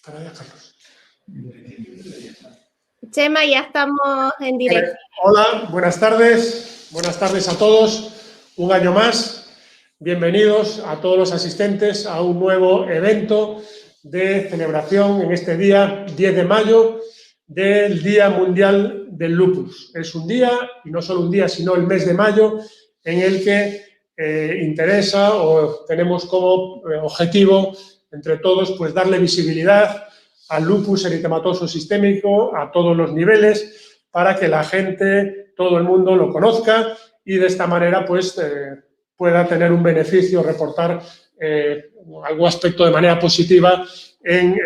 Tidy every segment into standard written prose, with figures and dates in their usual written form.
Para allá, Carlos. Chema, ya estamos en directo. Hola, buenas tardes a todos. Un año más, bienvenidos a todos los asistentes a un nuevo evento de celebración en este día 10 de mayo del Día Mundial del Lupus. Es un día, y no solo un día, sino el mes de mayo, en el que interesa o tenemos como objetivo entre todos pues darle visibilidad al lupus eritematoso sistémico a todos los niveles para que la gente, todo el mundo lo conozca y de esta manera pues pueda tener un beneficio, reportar algún aspecto de manera positiva en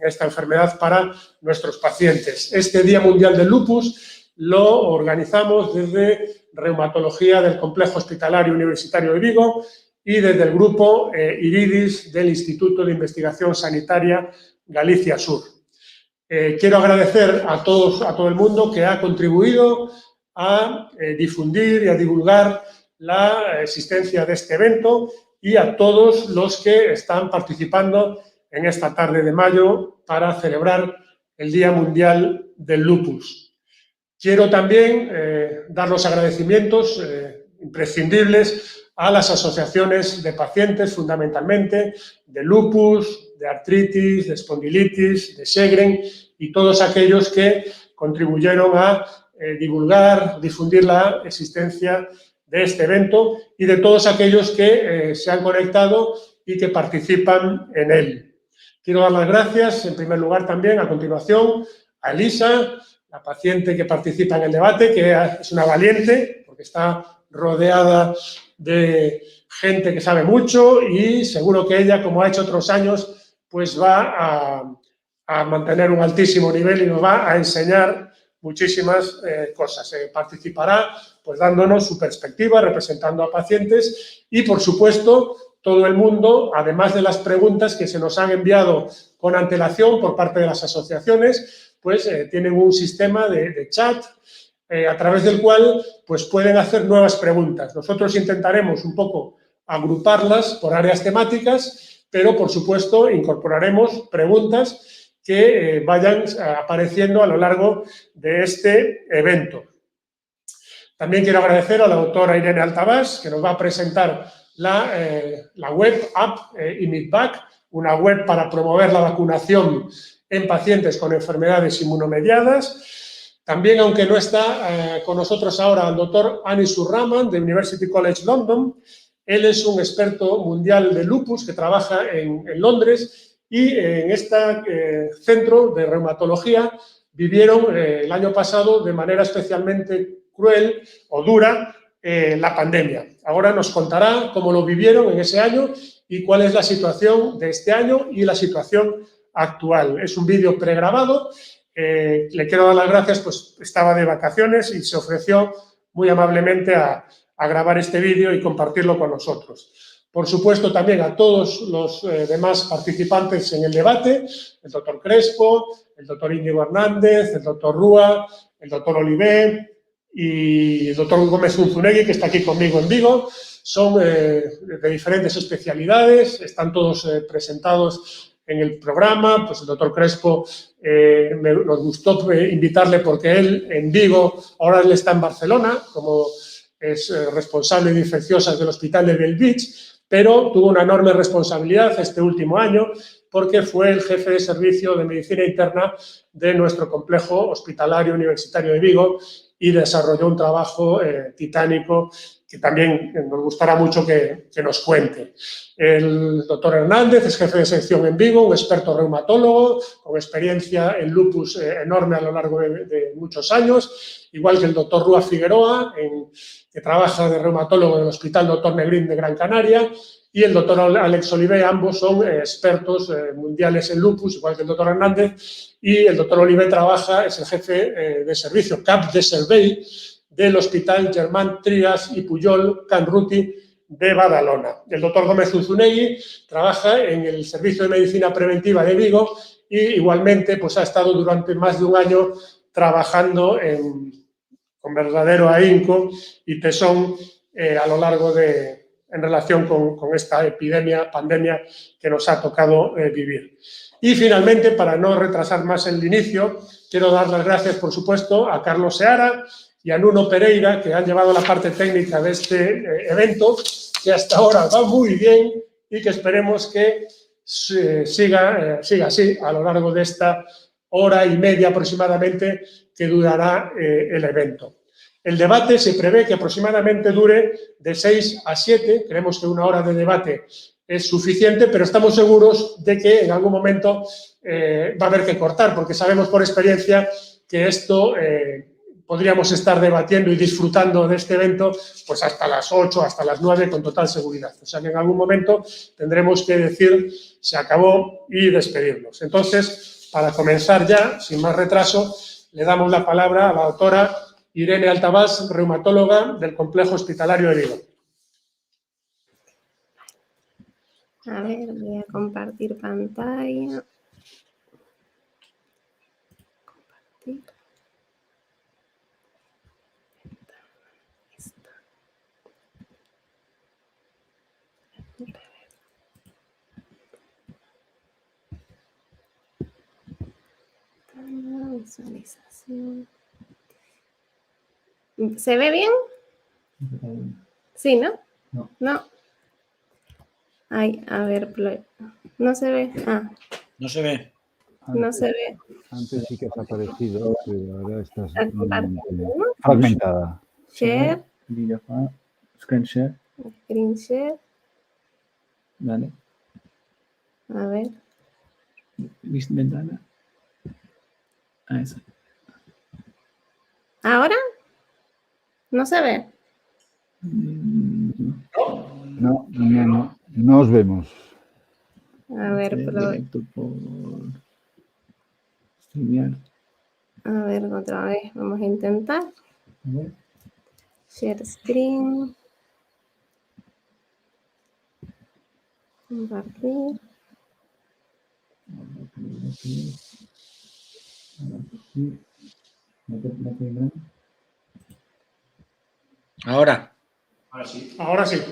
esta enfermedad para nuestros pacientes. Este Día Mundial del Lupus lo organizamos desde Reumatología del Complejo Hospitalario Universitario de Vigo y desde el grupo IRIDIS del Instituto de Investigación Sanitaria Galicia Sur. Quiero agradecer a todo el mundo que ha contribuido a difundir y a divulgar la existencia de este evento y a todos los que están participando en esta tarde de mayo para celebrar el Día Mundial del Lupus. Quiero también dar los agradecimientos imprescindibles a las asociaciones de pacientes, fundamentalmente, de lupus, de artritis, de espondilitis, de Sjögren y todos aquellos que contribuyeron a difundir la existencia de este evento y de todos aquellos que se han conectado y que participan en él. Quiero dar las gracias, en primer lugar, también, a continuación, a Elisa, la paciente que participa en el debate, que es una valiente, porque está rodeada de gente que sabe mucho y seguro que ella, como ha hecho otros años, pues va a mantener un altísimo nivel y nos va a enseñar muchísimas cosas. Participará pues dándonos su perspectiva, representando a pacientes y, por supuesto, todo el mundo, además de las preguntas que se nos han enviado con antelación por parte de las asociaciones, pues tienen un sistema de chat a través del cual pues pueden hacer nuevas preguntas. Nosotros intentaremos un poco agruparlas por áreas temáticas, pero, por supuesto, incorporaremos preguntas que vayan apareciendo a lo largo de este evento. También quiero agradecer a la doctora Irene Altabás, que nos va a presentar la web app IMIDVAC, una web para promover la vacunación en pacientes con enfermedades inmunomediadas. También, aunque no está con nosotros ahora, el doctor Anis Surraman, de University College London. Él es un experto mundial de lupus que trabaja en Londres y en este centro de reumatología vivieron el año pasado de manera especialmente cruel o dura la pandemia. Ahora nos contará cómo lo vivieron en ese año y cuál es la situación de este año y la situación actual. Es un vídeo pregrabado. Le quiero dar las gracias, pues estaba de vacaciones y se ofreció muy amablemente a grabar este vídeo y compartirlo con nosotros. Por supuesto, también a todos los demás participantes en el debate, el doctor Crespo, el doctor Íñigo Hernández, el doctor Rúa, el doctor Olivé y el doctor Gómez Unzunegui, que está aquí conmigo en Vigo. Son de diferentes especialidades, están todos presentados en el programa. Pues el doctor Crespo nos gustó invitarle porque él en Vigo, ahora él está en Barcelona, como es responsable de infecciosas del Hospital de Bellvitge, pero tuvo una enorme responsabilidad este último año porque fue el jefe de servicio de medicina interna de nuestro complejo hospitalario universitario de Vigo y desarrolló un trabajo titánico que también nos gustará mucho que nos cuente. El doctor Hernández es jefe de sección en Vigo, un experto reumatólogo con experiencia en lupus enorme a lo largo de muchos años, igual que el doctor Rúa Figueroa, que trabaja de reumatólogo en el Hospital Dr. Negrín de Gran Canaria, y el doctor Alex Olivé. Ambos son expertos mundiales en lupus, igual que el doctor Hernández, y el doctor Olivé es el jefe de servicio, cap de servei, del Hospital Germán Trias i Pujol Can Ruti de Badalona. El doctor Gómez Unzunegui trabaja en el Servicio de Medicina Preventiva de Vigo y igualmente pues, ha estado durante más de un año trabajando con verdadero ahínco y tesón a lo largo de en relación con esta pandemia que nos ha tocado vivir. Y finalmente, para no retrasar más el inicio, quiero dar las gracias, por supuesto, a Carlos Seara y a Nuno Pereira, que han llevado la parte técnica de este evento, que hasta ahora va muy bien y que esperemos que siga así a lo largo de esta hora y media aproximadamente que durará el evento. El debate se prevé que aproximadamente dure de 6 a 7, creemos que 1 hora de debate es suficiente, pero estamos seguros de que en algún momento va a haber que cortar, porque sabemos por experiencia que esto podríamos estar debatiendo y disfrutando de este evento pues hasta las 8, hasta las 9 con total seguridad. O sea que en algún momento tendremos que decir se acabó y despedirnos. Entonces, para comenzar ya, sin más retraso, le damos la palabra a la doctora Irene Altavás, reumatóloga del Complejo Hospitalario de Vigo. A ver, voy a compartir pantalla. Compartir. Visualización. ¿Se ve bien? Sí, ¿no? No. Ay, a ver, no se ve. Ah. No se ve. No se ve. Antes sí que has aparecido, pero ahora estás fragmentada. fragmentada. Share. Video file. Screen share. Screen share. Dale. A ver. Ventana. Ah, esa. ¿Ahora? ¿No se ve? No os vemos. A ver, Directo por StreamYard. a ver, otra vez. Vamos a intentar. A ver. Share screen. Compartir. Ahora. Ahora sí. Ahora sí.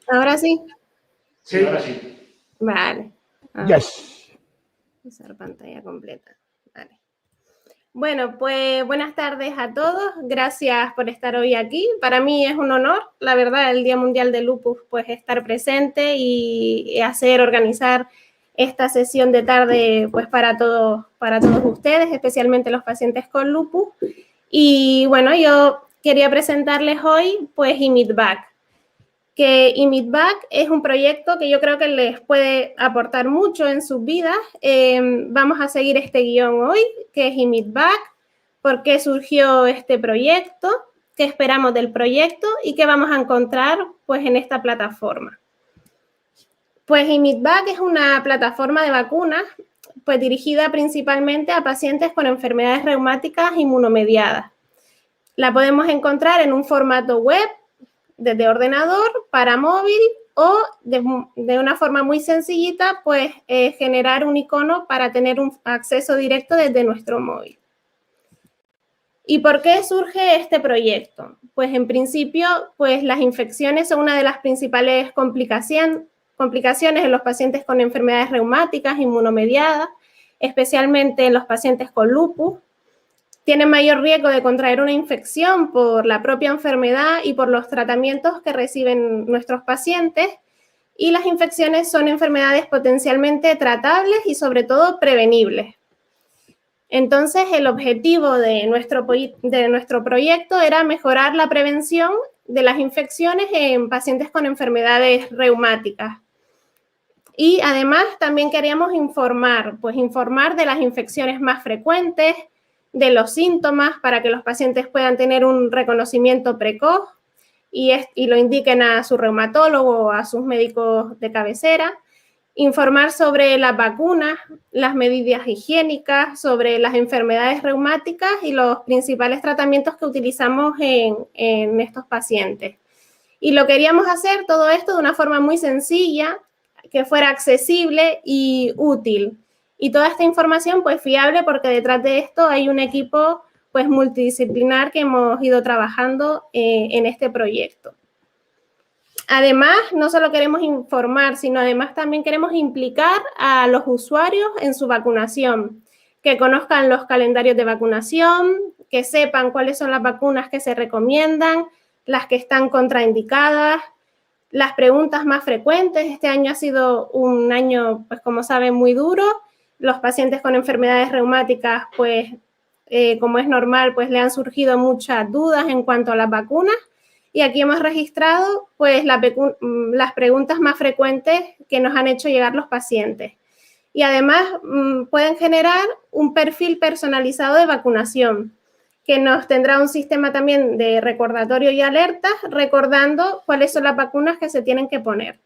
¿Ahora sí? Sí, ahora sí. Vale. A ver, Yes. usar pantalla completa. Vale. Bueno, pues buenas tardes a todos. Gracias por estar hoy aquí. Para mí es un honor, la verdad, el Día Mundial del Lupus, pues estar presente y organizar esta sesión de tarde, pues para todos ustedes, especialmente los pacientes con lupus. Y bueno, yo quería presentarles hoy, pues, IMIDBAC. Que IMIDBAC es un proyecto que yo creo que les puede aportar mucho en sus vidas. Vamos a seguir este guión hoy, que es IMIDBAC, por qué surgió este proyecto, qué esperamos del proyecto y qué vamos a encontrar, pues, en esta plataforma. Pues IMIDBAC es una plataforma de vacunas, pues, dirigida principalmente a pacientes con enfermedades reumáticas inmunomediadas. La podemos encontrar en un formato web, desde ordenador, para móvil o de una forma muy sencillita, pues generar un icono para tener un acceso directo desde nuestro móvil. ¿Y por qué surge este proyecto? Pues en principio, pues las infecciones son una de las principales complicaciones en los pacientes con enfermedades reumáticas inmunomediadas, especialmente en los pacientes con lupus. Tienen mayor riesgo de contraer una infección por la propia enfermedad y por los tratamientos que reciben nuestros pacientes. Y las infecciones son enfermedades potencialmente tratables y sobre todo prevenibles. Entonces, el objetivo de nuestro proyecto era mejorar la prevención de las infecciones en pacientes con enfermedades reumáticas. Y además también queríamos informar de las infecciones más frecuentes, de los síntomas para que los pacientes puedan tener un reconocimiento precoz y lo indiquen a su reumatólogo o a sus médicos de cabecera, informar sobre las vacunas, las medidas higiénicas, sobre las enfermedades reumáticas y los principales tratamientos que utilizamos en estos pacientes. Y lo queríamos hacer todo esto de una forma muy sencilla, que fuera accesible y útil. Y toda esta información, pues, fiable, porque detrás de esto hay un equipo, pues, multidisciplinar que hemos ido trabajando en este proyecto. Además, no solo queremos informar, sino además también queremos implicar a los usuarios en su vacunación, que conozcan los calendarios de vacunación, que sepan cuáles son las vacunas que se recomiendan, las que están contraindicadas, las preguntas más frecuentes. Este año ha sido un año, pues como saben, muy duro. Los pacientes con enfermedades reumáticas, pues como es normal, pues le han surgido muchas dudas en cuanto a las vacunas. Y aquí hemos registrado pues las preguntas más frecuentes que nos han hecho llegar los pacientes. Y además pueden generar un perfil personalizado de vacunación, que nos tendrá un sistema también de recordatorio y alertas, recordando cuáles son las vacunas que se tienen que poner.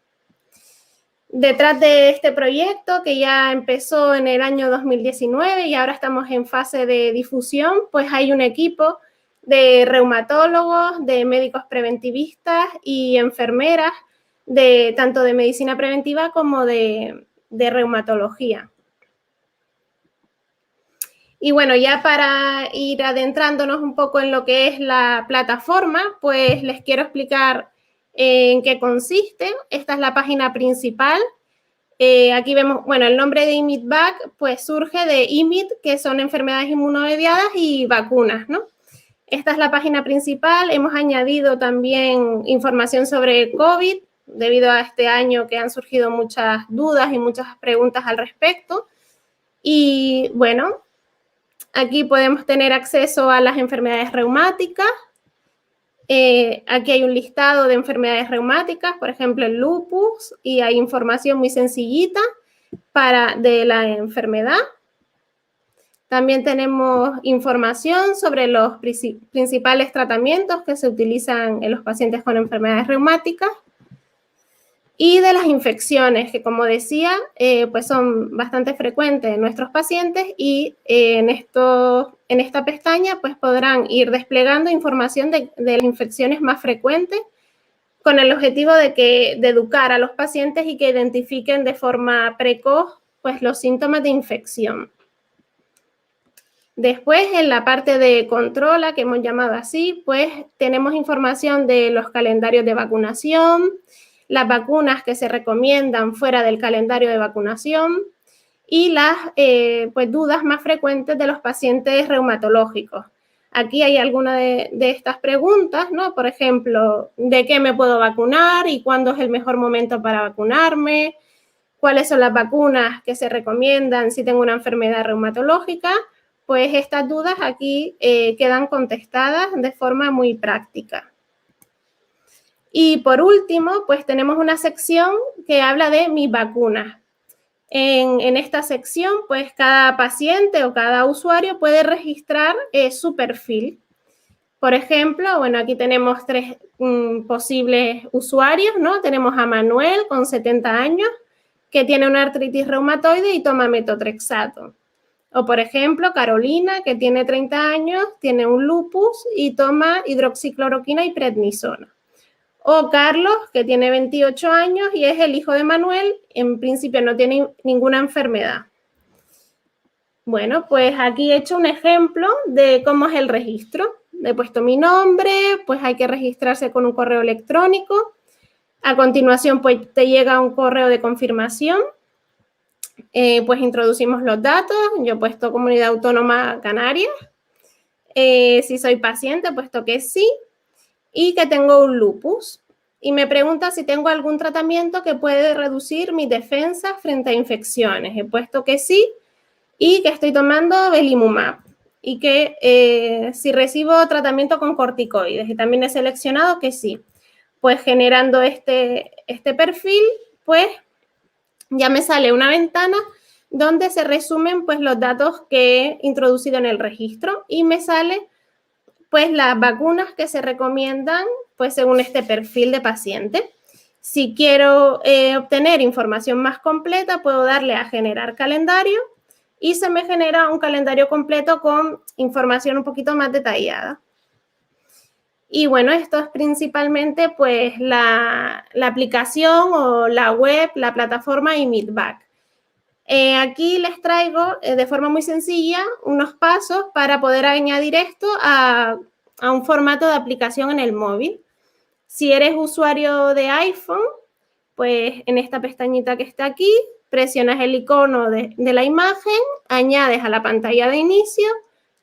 Detrás de este proyecto, que ya empezó en el año 2019 y ahora estamos en fase de difusión, pues hay un equipo de reumatólogos, de médicos preventivistas y enfermeras, tanto de medicina preventiva como de reumatología. Y bueno, ya para ir adentrándonos un poco en lo que es la plataforma, pues les quiero explicar en qué consiste. Esta es la página principal. Aquí vemos, bueno, el nombre de IMID-VAC pues surge de IMID, que son enfermedades inmunomediadas, y vacunas, ¿no? Esta es la página principal. Hemos añadido también información sobre COVID, debido a este año que han surgido muchas dudas y muchas preguntas al respecto. Y bueno, aquí podemos tener acceso a las enfermedades reumáticas. Aquí hay un listado de enfermedades reumáticas, por ejemplo, el lupus, y hay información muy sencillita de la enfermedad. También tenemos información sobre los principales tratamientos que se utilizan en los pacientes con enfermedades reumáticas y de las infecciones, que como decía, pues son bastante frecuentes en nuestros pacientes, y en esta pestaña pues podrán ir desplegando información de las infecciones más frecuentes, con el objetivo de educar a los pacientes y que identifiquen de forma precoz pues los síntomas de infección. Después, en la parte de controla, que hemos llamado así, pues tenemos información de los calendarios de vacunación, las vacunas que se recomiendan fuera del calendario de vacunación y las pues, dudas más frecuentes de los pacientes reumatológicos. Aquí hay algunas de estas preguntas, ¿no? Por ejemplo, ¿de qué me puedo vacunar y cuándo es el mejor momento para vacunarme? ¿Cuáles son las vacunas que se recomiendan si tengo una enfermedad reumatológica? Pues estas dudas aquí quedan contestadas de forma muy práctica. Y por último, pues tenemos una sección que habla de mis vacunas. En esta sección, pues cada paciente o cada usuario puede registrar su perfil. Por ejemplo, bueno, aquí tenemos tres posibles usuarios, ¿no? Tenemos a Manuel, con 70 años, que tiene una artritis reumatoide y toma metotrexato. O, por ejemplo, Carolina, que tiene 30 años, tiene un lupus y toma hidroxicloroquina y prednisona. O Carlos, que tiene 28 años y es el hijo de Manuel, en principio no tiene ninguna enfermedad. Bueno, pues aquí he hecho un ejemplo de cómo es el registro. He puesto mi nombre, pues hay que registrarse con un correo electrónico. A continuación, pues te llega un correo de confirmación. Pues introducimos los datos. Yo he puesto Comunidad Autónoma Canarias. Si soy paciente, he puesto que sí. Y que tengo un lupus. Y me pregunta si tengo algún tratamiento que puede reducir mis defensas frente a infecciones. He puesto que sí y que estoy tomando belimumab. Y que si recibo tratamiento con corticoides. Y también he seleccionado que sí. Pues generando este perfil, pues ya me sale una ventana donde se resumen pues los datos que he introducido en el registro y me sale pues las vacunas que se recomiendan pues según este perfil de paciente. Si quiero obtener información más completa, puedo darle a generar calendario y se me genera un calendario completo con información un poquito más detallada. Y bueno, esto es principalmente pues la aplicación o la web, la plataforma IMID-VAC. Aquí les traigo de forma muy sencilla unos pasos para poder añadir esto a un formato de aplicación en el móvil. Si eres usuario de iPhone, pues en esta pestañita que está aquí, presionas el icono de la imagen, añades a la pantalla de inicio,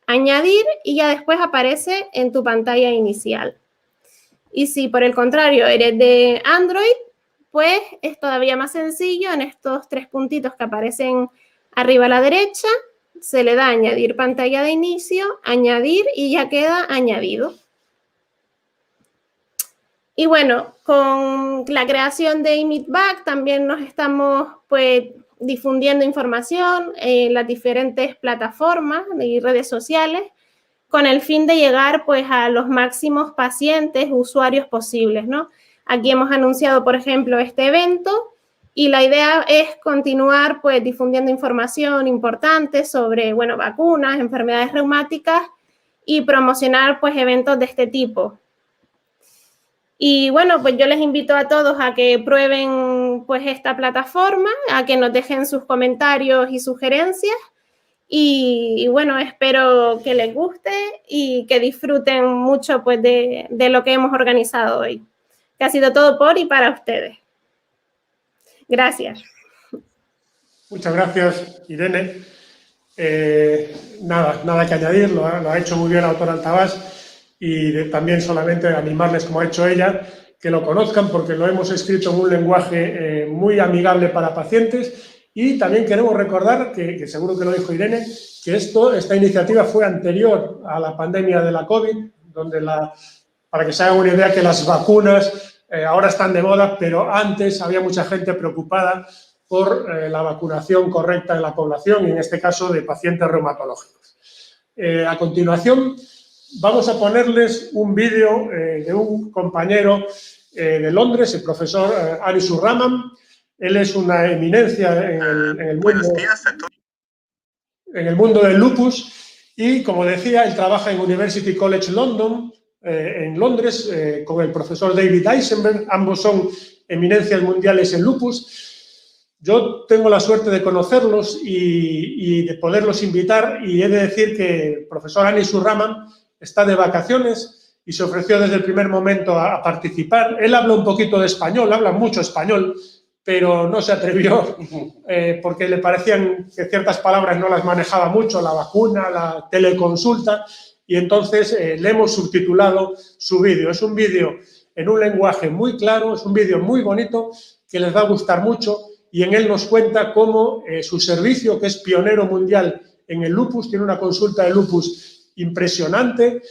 añadir y ya después aparece en tu pantalla inicial. Y si por el contrario eres de Android, pues es todavía más sencillo. En estos 3 puntitos que aparecen arriba a la derecha, se le da añadir pantalla de inicio, añadir y ya queda añadido. Y bueno, con la creación de Meetback también nos estamos pues difundiendo información en las diferentes plataformas y redes sociales con el fin de llegar pues a los máximos pacientes, usuarios posibles, ¿no? Aquí hemos anunciado, por ejemplo, este evento y la idea es continuar pues difundiendo información importante sobre, bueno, vacunas, enfermedades reumáticas y promocionar pues eventos de este tipo. Y bueno, pues yo les invito a todos a que prueben pues esta plataforma, a que nos dejen sus comentarios y sugerencias. Y bueno, espero que les guste y que disfruten mucho pues de lo que hemos organizado hoy. Que ha sido todo por y para ustedes. Gracias. Muchas gracias, Irene. Nada que añadir, lo ha hecho muy bien la autora Altabás. Y también solamente animarles, como ha hecho ella, que lo conozcan porque lo hemos escrito en un lenguaje muy amigable para pacientes. Y también queremos recordar, que seguro que lo dijo Irene, que esta iniciativa fue anterior a la pandemia de la COVID, donde para que se hagan una idea que las vacunas ahora están de moda, pero antes había mucha gente preocupada por la vacunación correcta de la población, y en este caso de pacientes reumatológicos. A continuación, vamos a ponerles un vídeo de un compañero de Londres, el profesor Anish Raman. Él es una eminencia en el mundo del lupus y, como decía, él trabaja en University College London, en Londres, con el profesor David Eisenberg. Ambos son eminencias mundiales en lupus. Yo tengo la suerte de conocerlos y de poderlos invitar, y he de decir que el profesor Anish Raman está de vacaciones y se ofreció desde el primer momento a participar. Él habla un poquito de español, habla mucho español, pero no se atrevió porque le parecían que ciertas palabras no las manejaba mucho, la vacuna, la teleconsulta, y entonces le hemos subtitulado su vídeo. Es un vídeo en un lenguaje muy claro, es un vídeo muy bonito que les va a gustar mucho, y en él nos cuenta cómo su servicio, que es pionero mundial en el lupus, tiene una consulta de lupus impresionante,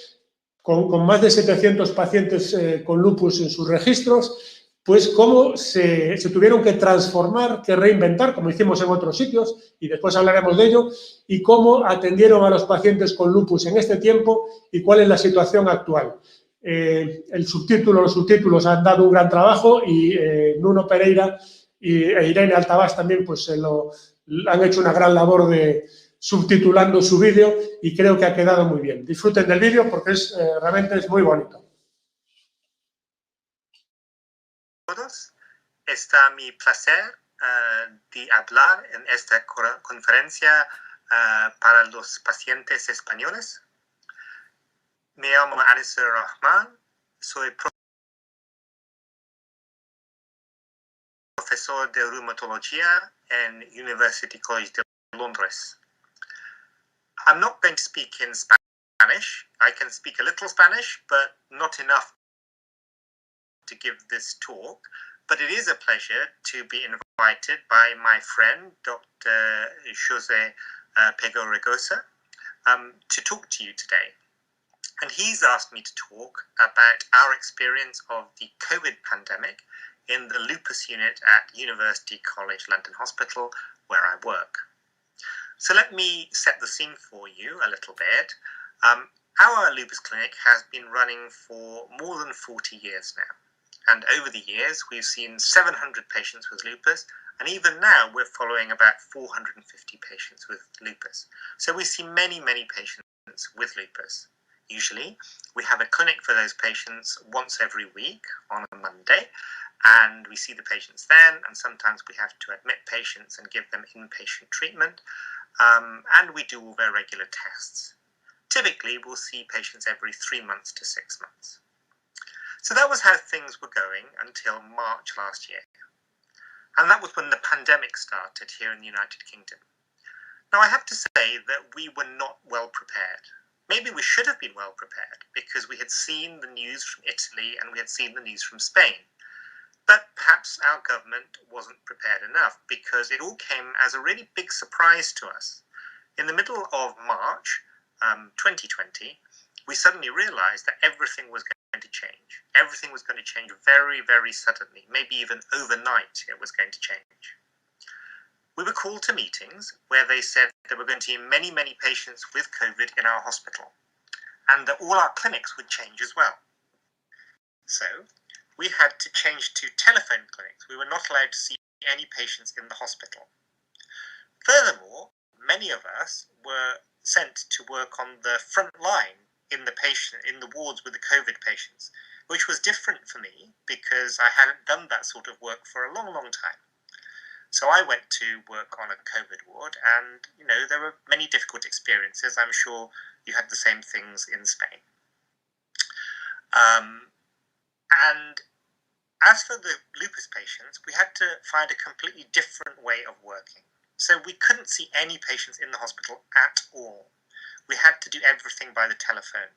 con más de 700 pacientes con lupus en sus registros, pues cómo se tuvieron que transformar, que reinventar, como hicimos en otros sitios, y después hablaremos de ello, y cómo atendieron a los pacientes con lupus en este tiempo y cuál es la situación actual. Los subtítulos han dado un gran trabajo, y Nuno Pereira e Irene Altabás también pues han hecho una gran labor de subtitulando su vídeo, y creo que ha quedado muy bien. Disfruten del vídeo porque realmente es muy bonito. Está mi placer de hablar en esta conferencia para los pacientes españoles. Me llamo Anish Raman, soy profesor de reumatología en University College de Londres. I'm not going to speak in Spanish. I can speak a little Spanish, but not enough to give this talk. But it is a pleasure to be invited by my friend, Dr. Jose Pego Regosa, to talk to you today. And he's asked me to talk about our experience of the COVID pandemic in the lupus unit at University College London Hospital, where I work. So let me set the scene for you a little bit. Our lupus clinic has been running for more than 40 years now. And over the years, we've seen 700 patients with lupus, and even now we're following about 450 patients with lupus. So we see many, many patients with lupus. Usually, we have a clinic for those patients once every week on a Monday, and we see the patients then, and sometimes we have to admit patients and give them inpatient treatment, and we do all their regular tests. Typically, we'll see patients every 3 months to 6 months. So that was how things were going until March last year. And that was when the pandemic started here in the United Kingdom. Now, I have to say that we were not well prepared. Maybe we should have been well prepared because we had seen the news from Italy and we had seen the news from Spain. But perhaps our government wasn't prepared enough because it all came as a really big surprise to us. In the middle of March 2020, we suddenly realized that everything was going to change. Everything was going to change very, very suddenly. Maybe even overnight it was going to change. We were called to meetings where they said there were going to be many, many patients with COVID in our hospital and that all our clinics would change as well. So we had to change to telephone clinics. We were not allowed to see any patients in the hospital. Furthermore, many of us were sent to work on the front line in the wards with the COVID patients, which was different for me because I hadn't done that sort of work for a long, long time. So I went to work on a COVID ward and, there were many difficult experiences. I'm sure you had the same things in Spain. And as for the lupus patients, we had to find a completely different way of working. So we couldn't see any patients in the hospital at all. We had to do everything by the telephone.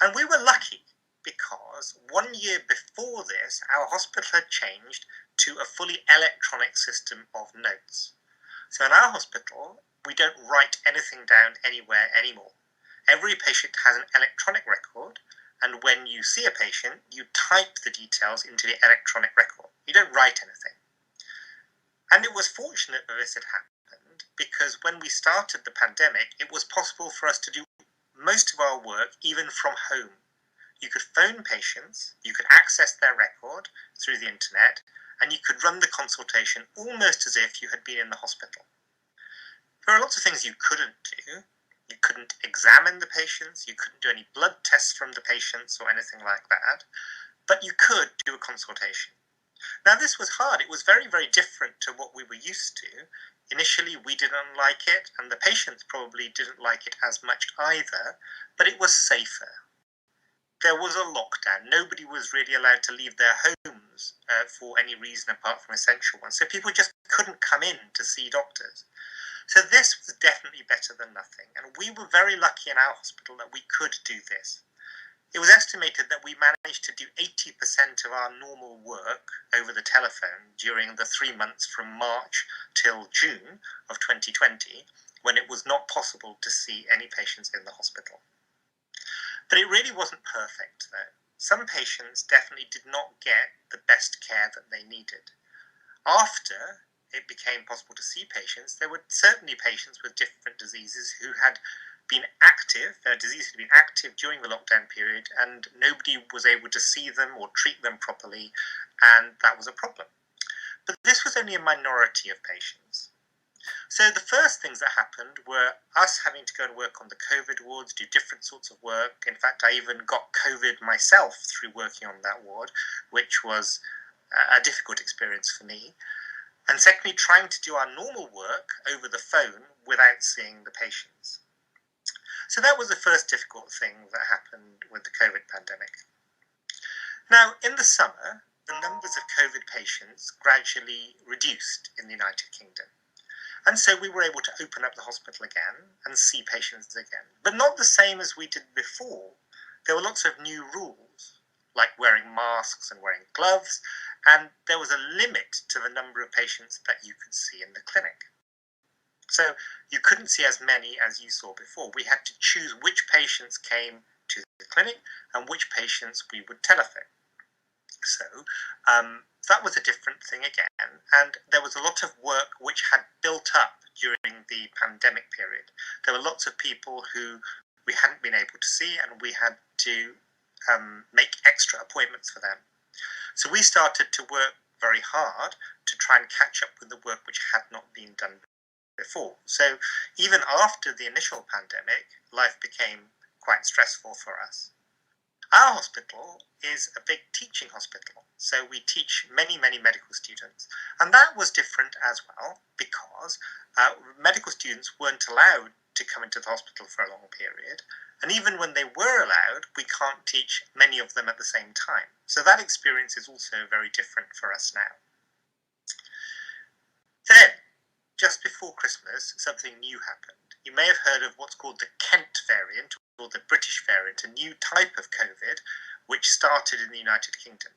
And we were lucky because 1 year before this, our hospital had changed to a fully electronic system of notes. So in our hospital, we don't write anything down anywhere anymore. Every patient has an electronic record, and when you see a patient, you type the details into the electronic record. You don't write anything. And it was fortunate that this had happened because when we started the pandemic, it was possible for us to do most of our work even from home. You could phone patients, you could access their record through the internet, and you could run the consultation almost as if you had been in the hospital. There are lots of things you couldn't do. You couldn't examine the patients, you couldn't do any blood tests from the patients or anything like that, but you could do a consultation. Now this was hard. It was very, very different to what we were used to. Initially we didn't like it, and the patients probably didn't like it as much either, but it was safer. There was a lockdown. Nobody was really allowed to leave their homes for any reason apart from essential ones. So people just couldn't come in to see doctors. So this was definitely better than nothing. And we were very lucky in our hospital that we could do this. It was estimated that we managed to do 80% of our normal work over the telephone during the 3 months from March till June of 2020, when it was not possible to see any patients in the hospital. But it really wasn't perfect, though. Some patients definitely did not get the best care that they needed. After it became possible to see patients, there were certainly patients with different diseases who had been active, their disease had been active during the lockdown period, and nobody was able to see them or treat them properly, and that was a problem. But this was only a minority of patients. So the first things that happened were us having to go and work on the COVID wards, do different sorts of work. In fact, I even got COVID myself through working on that ward, which was a difficult experience for me. And secondly, trying to do our normal work over the phone without seeing the patients. So that was the first difficult thing that happened with the COVID pandemic. Now, in the summer, the numbers of COVID patients gradually reduced in the United Kingdom. And so we were able to open up the hospital again and see patients again, but not the same as we did before. There were lots of new rules, like wearing masks and wearing gloves, and there was a limit to the number of patients that you could see in the clinic. So you couldn't see as many as you saw before. We had to choose which patients came to the clinic and which patients we would telephone. So that was a different thing again, and there was a lot of work which had built up during the pandemic period. There were lots of people who we hadn't been able to see, and we had to make extra appointments for them. So we started to work very hard to try and catch up with the work which had not been done before. So even after the initial pandemic, life became quite stressful for us. Our hospital is a big teaching hospital, so we teach many, many medical students, and that was different as well because medical students weren't allowed to come into the hospital for a long period, And even when they were allowed, we can't teach many of them at the same time. So that experience is also very different for us now. Then, just before Christmas, something new happened. You may have heard of what's called the Kent variant, or the British variant, a new type of COVID, which started in the United Kingdom.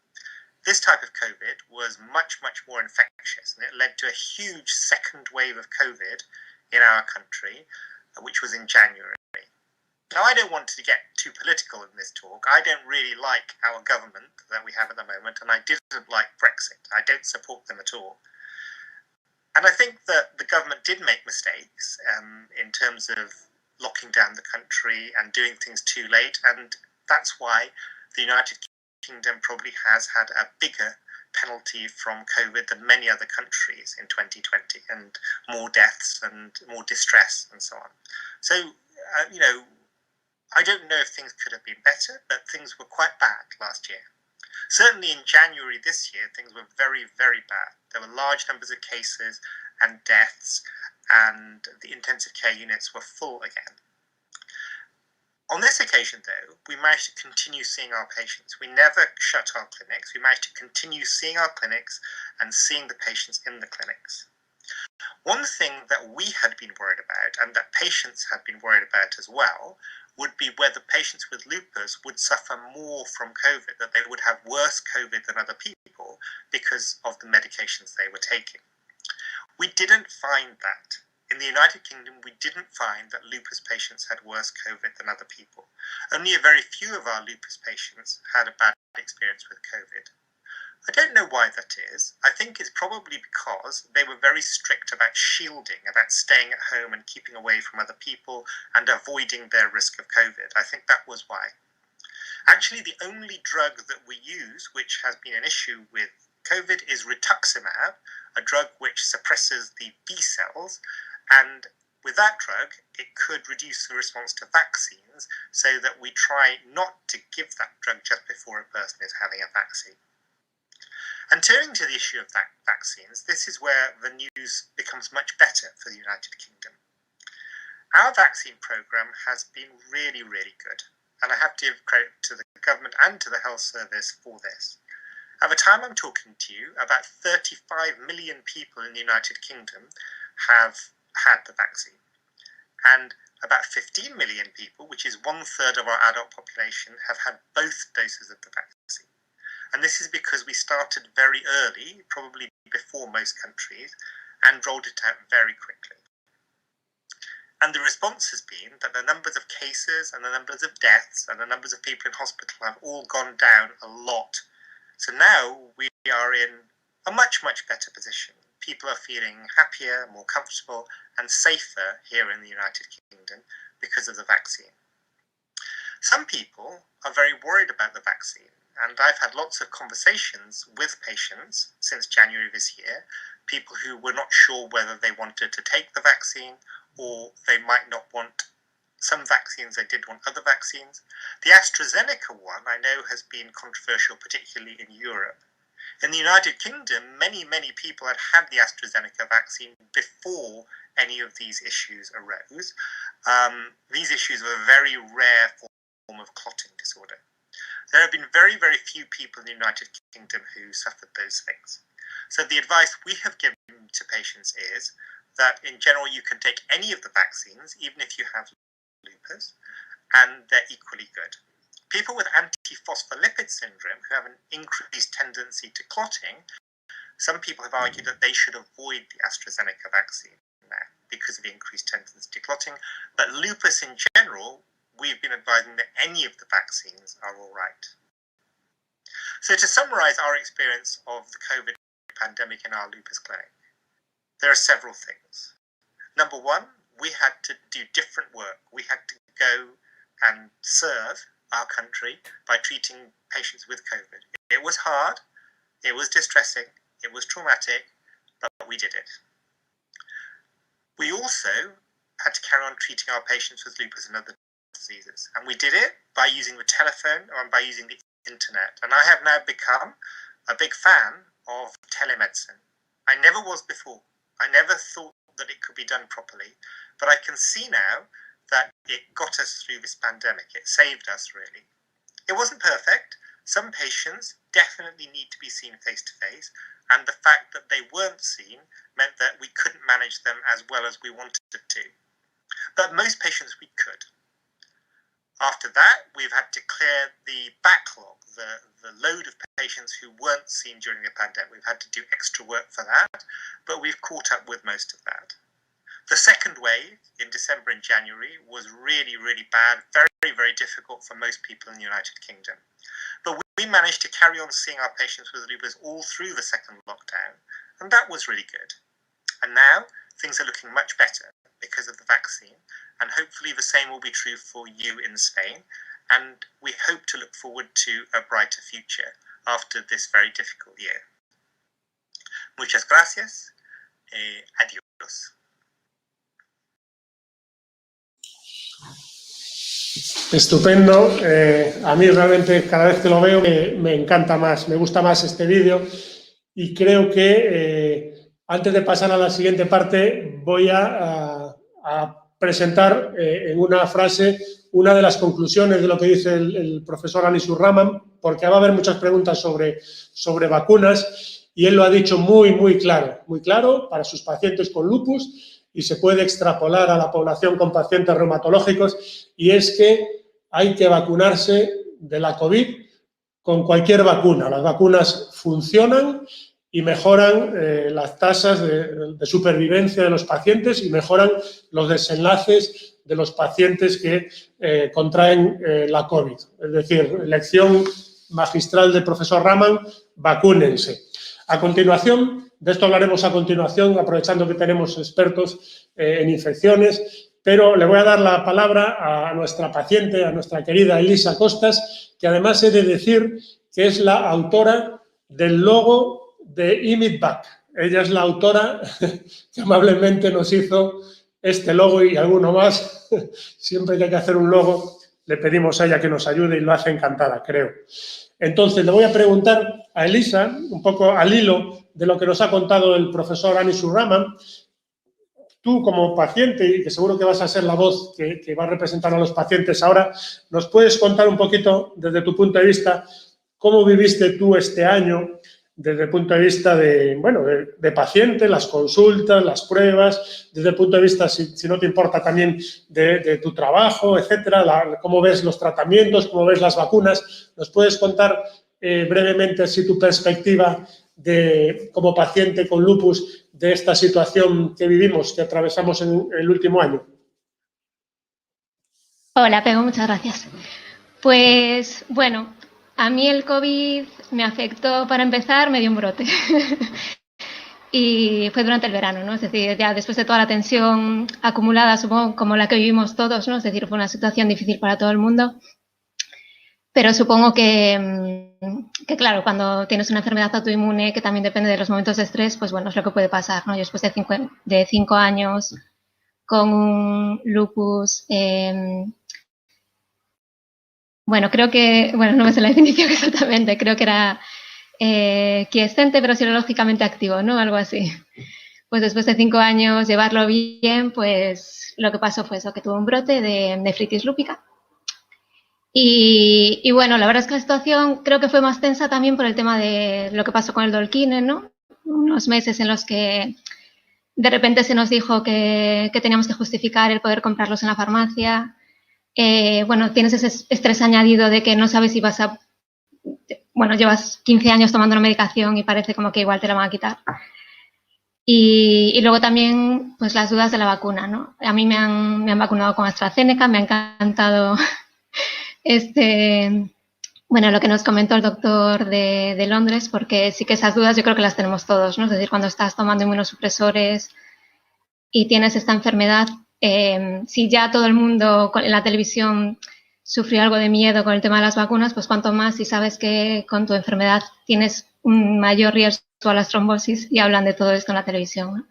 This type of COVID was much, much more infectious, and it led to a huge second wave of COVID in our country, which was in January. Now, I don't want to get too political in this talk. I don't really like our government that we have at the moment, and I didn't like Brexit. I don't support them at all. And I think that the government did make mistakes in terms of locking down the country and doing things too late, and that's why the United Kingdom probably has had a bigger penalty from COVID than many other countries in 2020, and more deaths and more distress and so on. So, I don't know if things could have been better, but things were quite bad last year. Certainly in January this year, things were very, very bad. There were large numbers of cases and deaths, and the intensive care units were full again. On this occasion, though, we managed to continue seeing our patients. We never shut our clinics. We managed to continue seeing our clinics and seeing the patients in the clinics. One thing that we had been worried about, and that patients had been worried about as well, would be whether patients with lupus would suffer more from COVID, that they would have worse COVID than other people because of the medications they were taking. We didn't find that. In the United Kingdom, we didn't find that lupus patients had worse COVID than other people. Only a very few of our lupus patients had a bad experience with COVID. I don't know why that is. I think it's probably because they were very strict about shielding, about staying at home and keeping away from other people and avoiding their risk of COVID. I think that was why. Actually, the only drug that we use, which has been an issue with COVID, is rituximab, a drug which suppresses the B cells. And with that drug, it could reduce the response to vaccines, so that we try not to give that drug just before a person is having a vaccine. And turning to the issue of vaccines, this is where the news becomes much better for the United Kingdom. Our vaccine program has been really, really good, and I have to give credit to the government and to the health service for this. At the time I'm talking to you, about 35 million people in the United Kingdom have had the vaccine, and about 15 million people, which is 1/3 of our adult population, have had both doses of the vaccine. And this is because we started very early, probably before most countries, and rolled it out very quickly. And the response has been that the numbers of cases and the numbers of deaths and the numbers of people in hospital have all gone down a lot. So now we are in a much, much better position. People are feeling happier, more comfortable, and safer here in the United Kingdom because of the vaccine. Some people are very worried about the vaccine, and I've had lots of conversations with patients since January this year, people who were not sure whether they wanted to take the vaccine, or they might not want some vaccines, they did want other vaccines. The AstraZeneca one, I know, has been controversial, particularly in Europe. In the United Kingdom, many, many people had had the AstraZeneca vaccine before any of these issues arose. These issues were a very rare form of clotting disorder. There have been very, very few people in the United Kingdom who suffered those things. So the advice we have given to patients is that in general you can take any of the vaccines, even if you have lupus, and they're equally good. People with antiphospholipid syndrome who have an increased tendency to clotting, some people have argued that they should avoid the AstraZeneca vaccine now because of the increased tendency to clotting. But lupus in general, we've been advising that any of the vaccines are all right. So to summarize our experience of the COVID pandemic in our lupus clinic, there are several things. Number one, we had to do different work. We had to go and serve our country by treating patients with COVID. It was hard, it was distressing, it was traumatic, but we did it. We also had to carry on treating our patients with lupus and other diseases, and we did it by using the telephone and by using the internet. And I have now become a big fan of telemedicine. I never was before. I never thought that it could be done properly, but I can see now that it got us through this pandemic. It saved us, really. It wasn't perfect. Some patients definitely need to be seen face to face, and the fact that they weren't seen meant that we couldn't manage them as well as we wanted to. But most patients we could. After that, we've had to clear the backlog, the load of patients who weren't seen during the pandemic. We've had to do extra work for that, but we've caught up with most of that. The second wave in December and January was really, really bad, very, very difficult for most people in the United Kingdom. But we managed to carry on seeing our patients with lupus all through the second lockdown, and that was really good. And now things are looking much better because of the vaccine, and hopefully the same will be true for you in Spain, and we hope to look forward to a brighter future after this very difficult year. Muchas gracias. Adiós. Estupendo. A mí realmente cada vez que lo veo me encanta más, me gusta más este vídeo y creo que antes de pasar a la siguiente parte voy a presentar en una frase una de las conclusiones de lo que dice el profesor Anisul Rahman, porque va a haber muchas preguntas sobre vacunas y él lo ha dicho muy claro para sus pacientes con lupus y se puede extrapolar a la población con pacientes reumatológicos, y es que hay que vacunarse de la COVID con cualquier vacuna. Las vacunas funcionan y mejoran las tasas de supervivencia de los pacientes y mejoran los desenlaces de los pacientes que contraen la COVID. Es decir, lección magistral del profesor Rahman, vacúnense. A continuación, de esto hablaremos a continuación, aprovechando que tenemos expertos en infecciones, pero le voy a dar la palabra a nuestra paciente, a nuestra querida Elisa Costas, que además he de decir que es la autora del logo de IMIDVAC. Ella es la autora que amablemente nos hizo este logo y alguno más. Siempre que hay que hacer un logo, le pedimos a ella que nos ayude y lo hace encantada, creo. Entonces, le voy a preguntar a Elisa, un poco al hilo de lo que nos ha contado el profesor Anisul Rahman. Tú, como paciente, y que seguro que vas a ser la voz que va a representar a los pacientes ahora, ¿nos puedes contar un poquito, desde tu punto de vista, cómo viviste tú este año, desde el punto de vista de paciente, las consultas, las pruebas, desde el punto de vista, si no te importa, también de tu trabajo, etcétera, cómo ves los tratamientos, cómo ves las vacunas? ¿Nos puedes contar brevemente así tu perspectiva como paciente con lupus de esta situación que vivimos, que atravesamos en el último año? Hola, Pego, muchas gracias. Pues, bueno, a mí el COVID me afectó, para empezar, me dio un brote. Y fue durante el verano, ¿no? Es decir, ya después de toda la tensión acumulada, supongo, como la que vivimos todos, ¿no? Es decir, fue una situación difícil para todo el mundo. Pero supongo que claro, cuando tienes una enfermedad autoinmune que también depende de los momentos de estrés, pues bueno, es lo que puede pasar, ¿no? Yo después de 5 años con un lupus, creo que, no me sé la definición exactamente, creo que era quiescente pero serológicamente activo, ¿no? Algo así. Pues después de 5 años llevarlo bien, pues lo que pasó fue eso, que tuve un brote de nefritis lúpica. Y bueno, la verdad es que la situación creo que fue más tensa también por el tema de lo que pasó con el Dolkinen, ¿no? Unos meses en los que de repente se nos dijo que teníamos que justificar el poder comprarlos en la farmacia. Tienes ese estrés añadido de que no sabes si vas a... llevas 15 años tomando una medicación y parece como que igual te la van a quitar. Y luego también, pues las dudas de la vacuna, ¿no? A mí me han vacunado con AstraZeneca, me ha encantado... lo que nos comentó el doctor de Londres, porque sí que esas dudas yo creo que las tenemos todos, ¿no? Es decir, cuando estás tomando inmunosupresores y tienes esta enfermedad, si ya todo el mundo en la televisión sufrió algo de miedo con el tema de las vacunas, pues cuanto más si sabes que con tu enfermedad tienes un mayor riesgo a las trombosis y hablan de todo esto en la televisión, ¿no?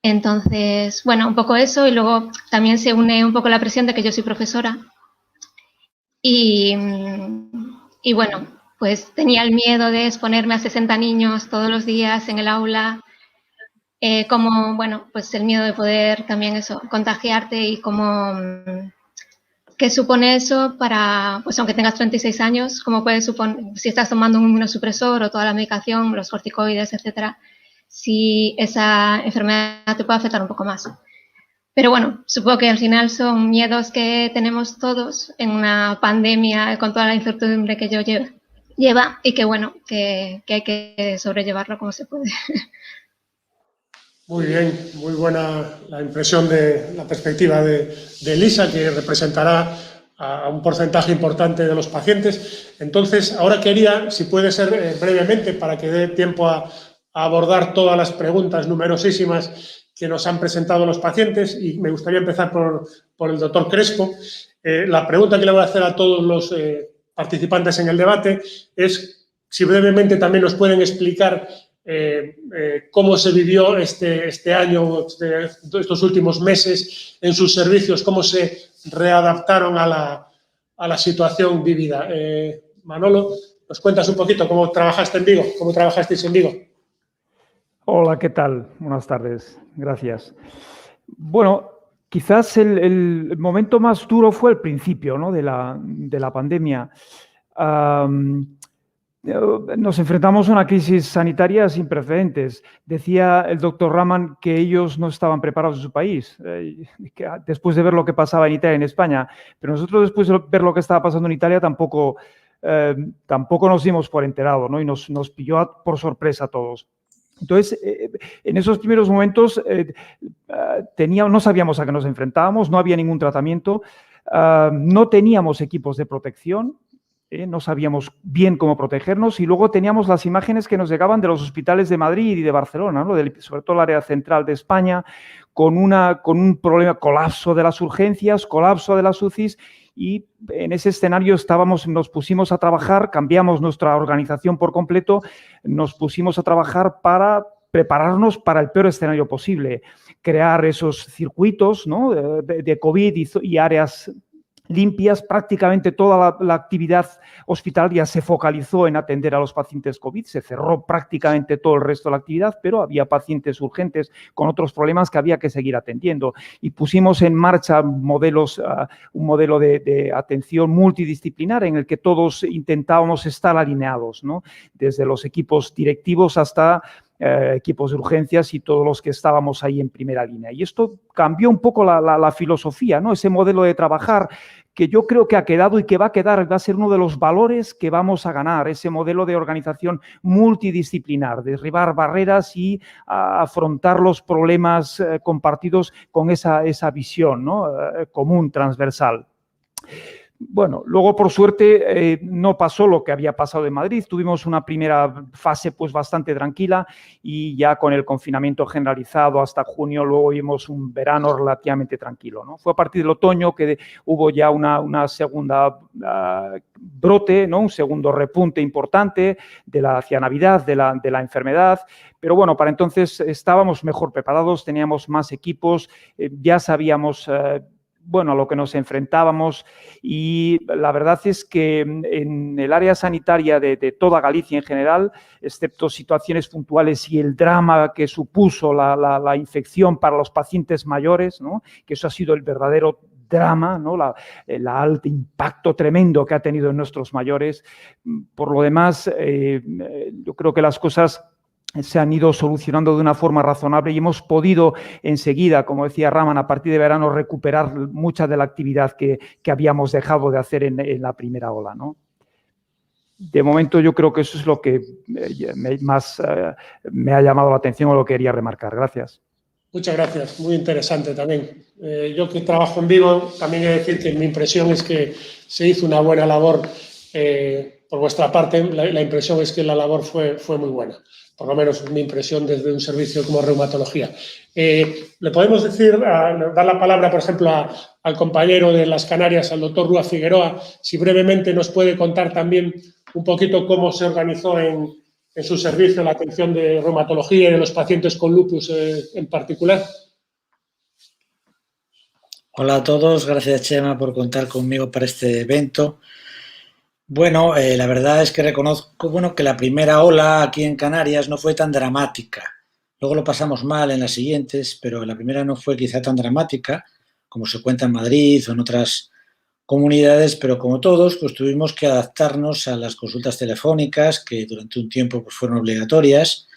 Entonces, un poco eso, y luego también se une un poco la presión de que yo soy profesora. Y pues tenía el miedo de exponerme a 60 niños todos los días en el aula, como, bueno, pues el miedo de poder también eso, contagiarte y cómo, qué supone eso para, pues aunque tengas 36 años, cómo puede suponer, si estás tomando un inmunosupresor o toda la medicación, los corticoides, etcétera, si esa enfermedad te puede afectar un poco más. Pero bueno, supongo que al final son miedos que tenemos todos en una pandemia con toda la incertidumbre que lleva y que bueno, que hay que sobrellevarlo como se puede. Muy bien, muy buena la impresión de la perspectiva de Elisa, que representará a un porcentaje importante de los pacientes. Entonces, ahora quería, si puede ser brevemente, para que dé tiempo a abordar todas las preguntas numerosísimas que nos han presentado los pacientes, y me gustaría empezar por el doctor Crespo. La pregunta que le voy a hacer a todos los participantes en el debate es si brevemente también nos pueden explicar cómo se vivió este año, estos últimos meses en sus servicios, cómo se readaptaron a la situación vivida. Manolo, ¿nos cuentas un poquito cómo trabajaste en Vigo? ¿Cómo trabajasteis en Vigo? Hola, ¿qué tal? Buenas tardes. Gracias. Bueno, quizás el momento más duro fue el principio, ¿no?, de la pandemia. Nos enfrentamos a una crisis sanitaria sin precedentes. Decía el doctor Raman que ellos no estaban preparados en su país, después de ver lo que pasaba en Italia y en España. Pero nosotros, después de ver lo que estaba pasando en Italia, tampoco nos dimos por enterado, ¿no? Y nos pilló por sorpresa a todos. Entonces, en esos primeros momentos no sabíamos a qué nos enfrentábamos, no había ningún tratamiento, no teníamos equipos de protección, no sabíamos bien cómo protegernos, y luego teníamos las imágenes que nos llegaban de los hospitales de Madrid y de Barcelona, ¿no?, sobre todo el área central de España, con un problema, colapso de las urgencias, colapso de las UCIs, y en ese escenario nos pusimos a trabajar, cambiamos nuestra organización por completo, nos pusimos a trabajar para prepararnos para el peor escenario posible, crear esos circuitos, ¿no?, de COVID y áreas limpias. Prácticamente toda la actividad hospitalaria se focalizó en atender a los pacientes COVID, se cerró prácticamente todo el resto de la actividad, pero había pacientes urgentes con otros problemas que había que seguir atendiendo. Y pusimos en marcha un modelo de atención multidisciplinar en el que todos intentábamos estar alineados, ¿no?, desde los equipos directivos hasta equipos de urgencias y todos los que estábamos ahí en primera línea. Y esto cambió un poco la filosofía, ¿no?, ese modelo de trabajar que yo creo que ha quedado y que va a ser uno de los valores que vamos a ganar, ese modelo de organización multidisciplinar, derribar barreras y afrontar los problemas compartidos con esa visión, ¿no?, común, transversal. Bueno, luego por suerte no pasó lo que había pasado en Madrid, tuvimos una primera fase pues bastante tranquila y ya con el confinamiento generalizado hasta junio luego vimos un verano relativamente tranquilo, ¿no? Fue a partir del otoño que hubo ya una segunda brote, ¿no?, un segundo repunte importante hacia Navidad de la enfermedad, pero bueno, para entonces estábamos mejor preparados, teníamos más equipos, ya sabíamos a lo que nos enfrentábamos, y la verdad es que en el área sanitaria de toda Galicia en general, excepto situaciones puntuales y el drama que supuso la infección para los pacientes mayores, ¿no?, que eso ha sido el verdadero drama, ¿no?, el alto impacto tremendo que ha tenido en nuestros mayores. Por lo demás, yo creo que las cosas se han ido solucionando de una forma razonable y hemos podido enseguida, como decía Raman, a partir de verano recuperar mucha de la actividad que habíamos dejado de hacer en la primera ola, ¿no? De momento yo creo que eso es lo que más me ha llamado la atención o lo que quería remarcar. Gracias. Muchas gracias, muy interesante también. Yo que trabajo en Vigo, también he de decir que mi impresión es que se hizo una buena labor por vuestra parte. La impresión es que la labor fue muy buena. Por lo menos es mi impresión desde un servicio como reumatología. Le podemos decir, dar la palabra, por ejemplo, al compañero de las Canarias, al doctor Rúa Figueroa, si brevemente nos puede contar también un poquito cómo se organizó en su servicio la atención de reumatología y de los pacientes con lupus en particular. Hola a todos, gracias Chema por contar conmigo para este evento. Bueno, la verdad es que reconozco que la primera ola aquí en Canarias no fue tan dramática. Luego lo pasamos mal en las siguientes, pero la primera no fue quizá tan dramática como se cuenta en Madrid o en otras comunidades, pero como todos, pues tuvimos que adaptarnos a las consultas telefónicas que durante un tiempo pues, fueron obligatorias.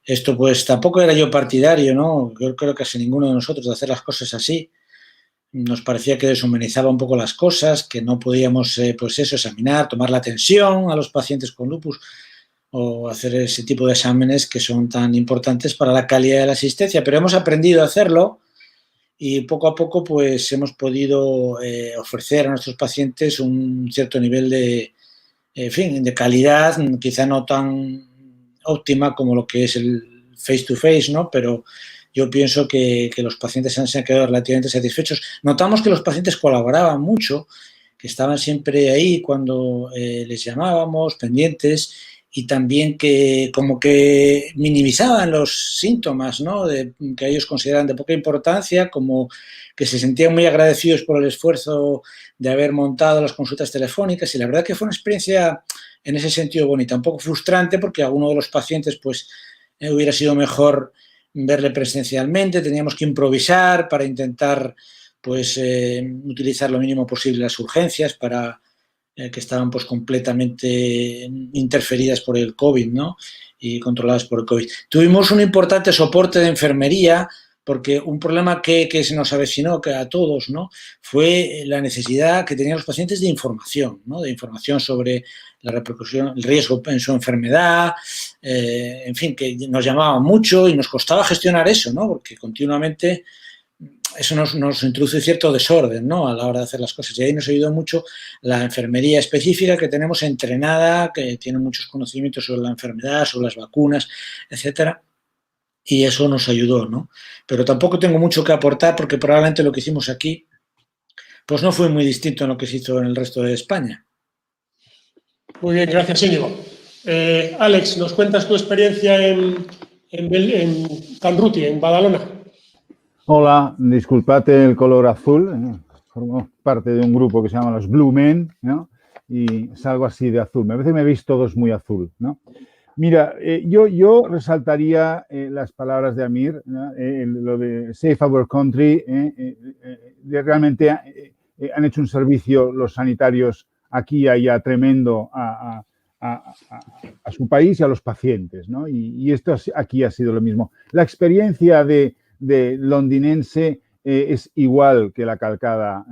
Esto pues tampoco era yo partidario, ¿no? Yo creo que casi ninguno de nosotros de hacer las cosas así. Nos parecía que deshumanizaba un poco las cosas, que no podíamos, pues eso, examinar, tomar la tensión a los pacientes con lupus o hacer ese tipo de exámenes que son tan importantes para la calidad de la asistencia. Pero hemos aprendido a hacerlo y poco a poco pues hemos podido ofrecer a nuestros pacientes un cierto nivel de, en fin, de calidad, quizá no tan óptima como lo que es el face-to-face, ¿no? Pero yo pienso que los pacientes se han quedado relativamente satisfechos. Notamos que los pacientes colaboraban mucho, que estaban siempre ahí cuando les llamábamos, pendientes, y también que como que minimizaban los síntomas, ¿no? Que ellos consideran de poca importancia, como que se sentían muy agradecidos por el esfuerzo de haber montado las consultas telefónicas, y la verdad que fue una experiencia en ese sentido bonita, un poco frustrante porque a alguno de los pacientes pues hubiera sido mejor verle presencialmente, teníamos que improvisar para intentar pues utilizar lo mínimo posible las urgencias para que estaban pues completamente interferidas por el COVID, ¿no? Y controladas por el COVID. Tuvimos un importante soporte de enfermería porque un problema que se nos avecinó que a todos, ¿no? Fue la necesidad que tenían los pacientes de información, ¿no? De información sobre la repercusión, el riesgo en su enfermedad, en fin, que nos llamaban mucho y nos costaba gestionar eso, ¿no? Porque continuamente eso nos introduce cierto desorden, ¿no? A la hora de hacer las cosas. Y ahí nos ayudó mucho la enfermería específica que tenemos entrenada, que tiene muchos conocimientos sobre la enfermedad, sobre las vacunas, etcétera. Y eso nos ayudó, ¿no? Pero tampoco tengo mucho que aportar porque probablemente lo que hicimos aquí pues no fue muy distinto a lo que se hizo en el resto de España. Muy bien, gracias, Íñigo. Alex, ¿nos cuentas tu experiencia en Canruti, en Badalona? Hola, disculpad el color azul. Formo parte de un grupo que se llama los Blue Men, ¿no? Y salgo así de azul. A veces me veis todos muy azul, ¿no? Mira, yo resaltaría las palabras de Amir, ¿no? Lo de Save Our Country. Realmente han hecho un servicio los sanitarios aquí y allá tremendo a su país y a los pacientes, ¿no? Y esto aquí ha sido lo mismo. La experiencia de londinense es igual que la calcada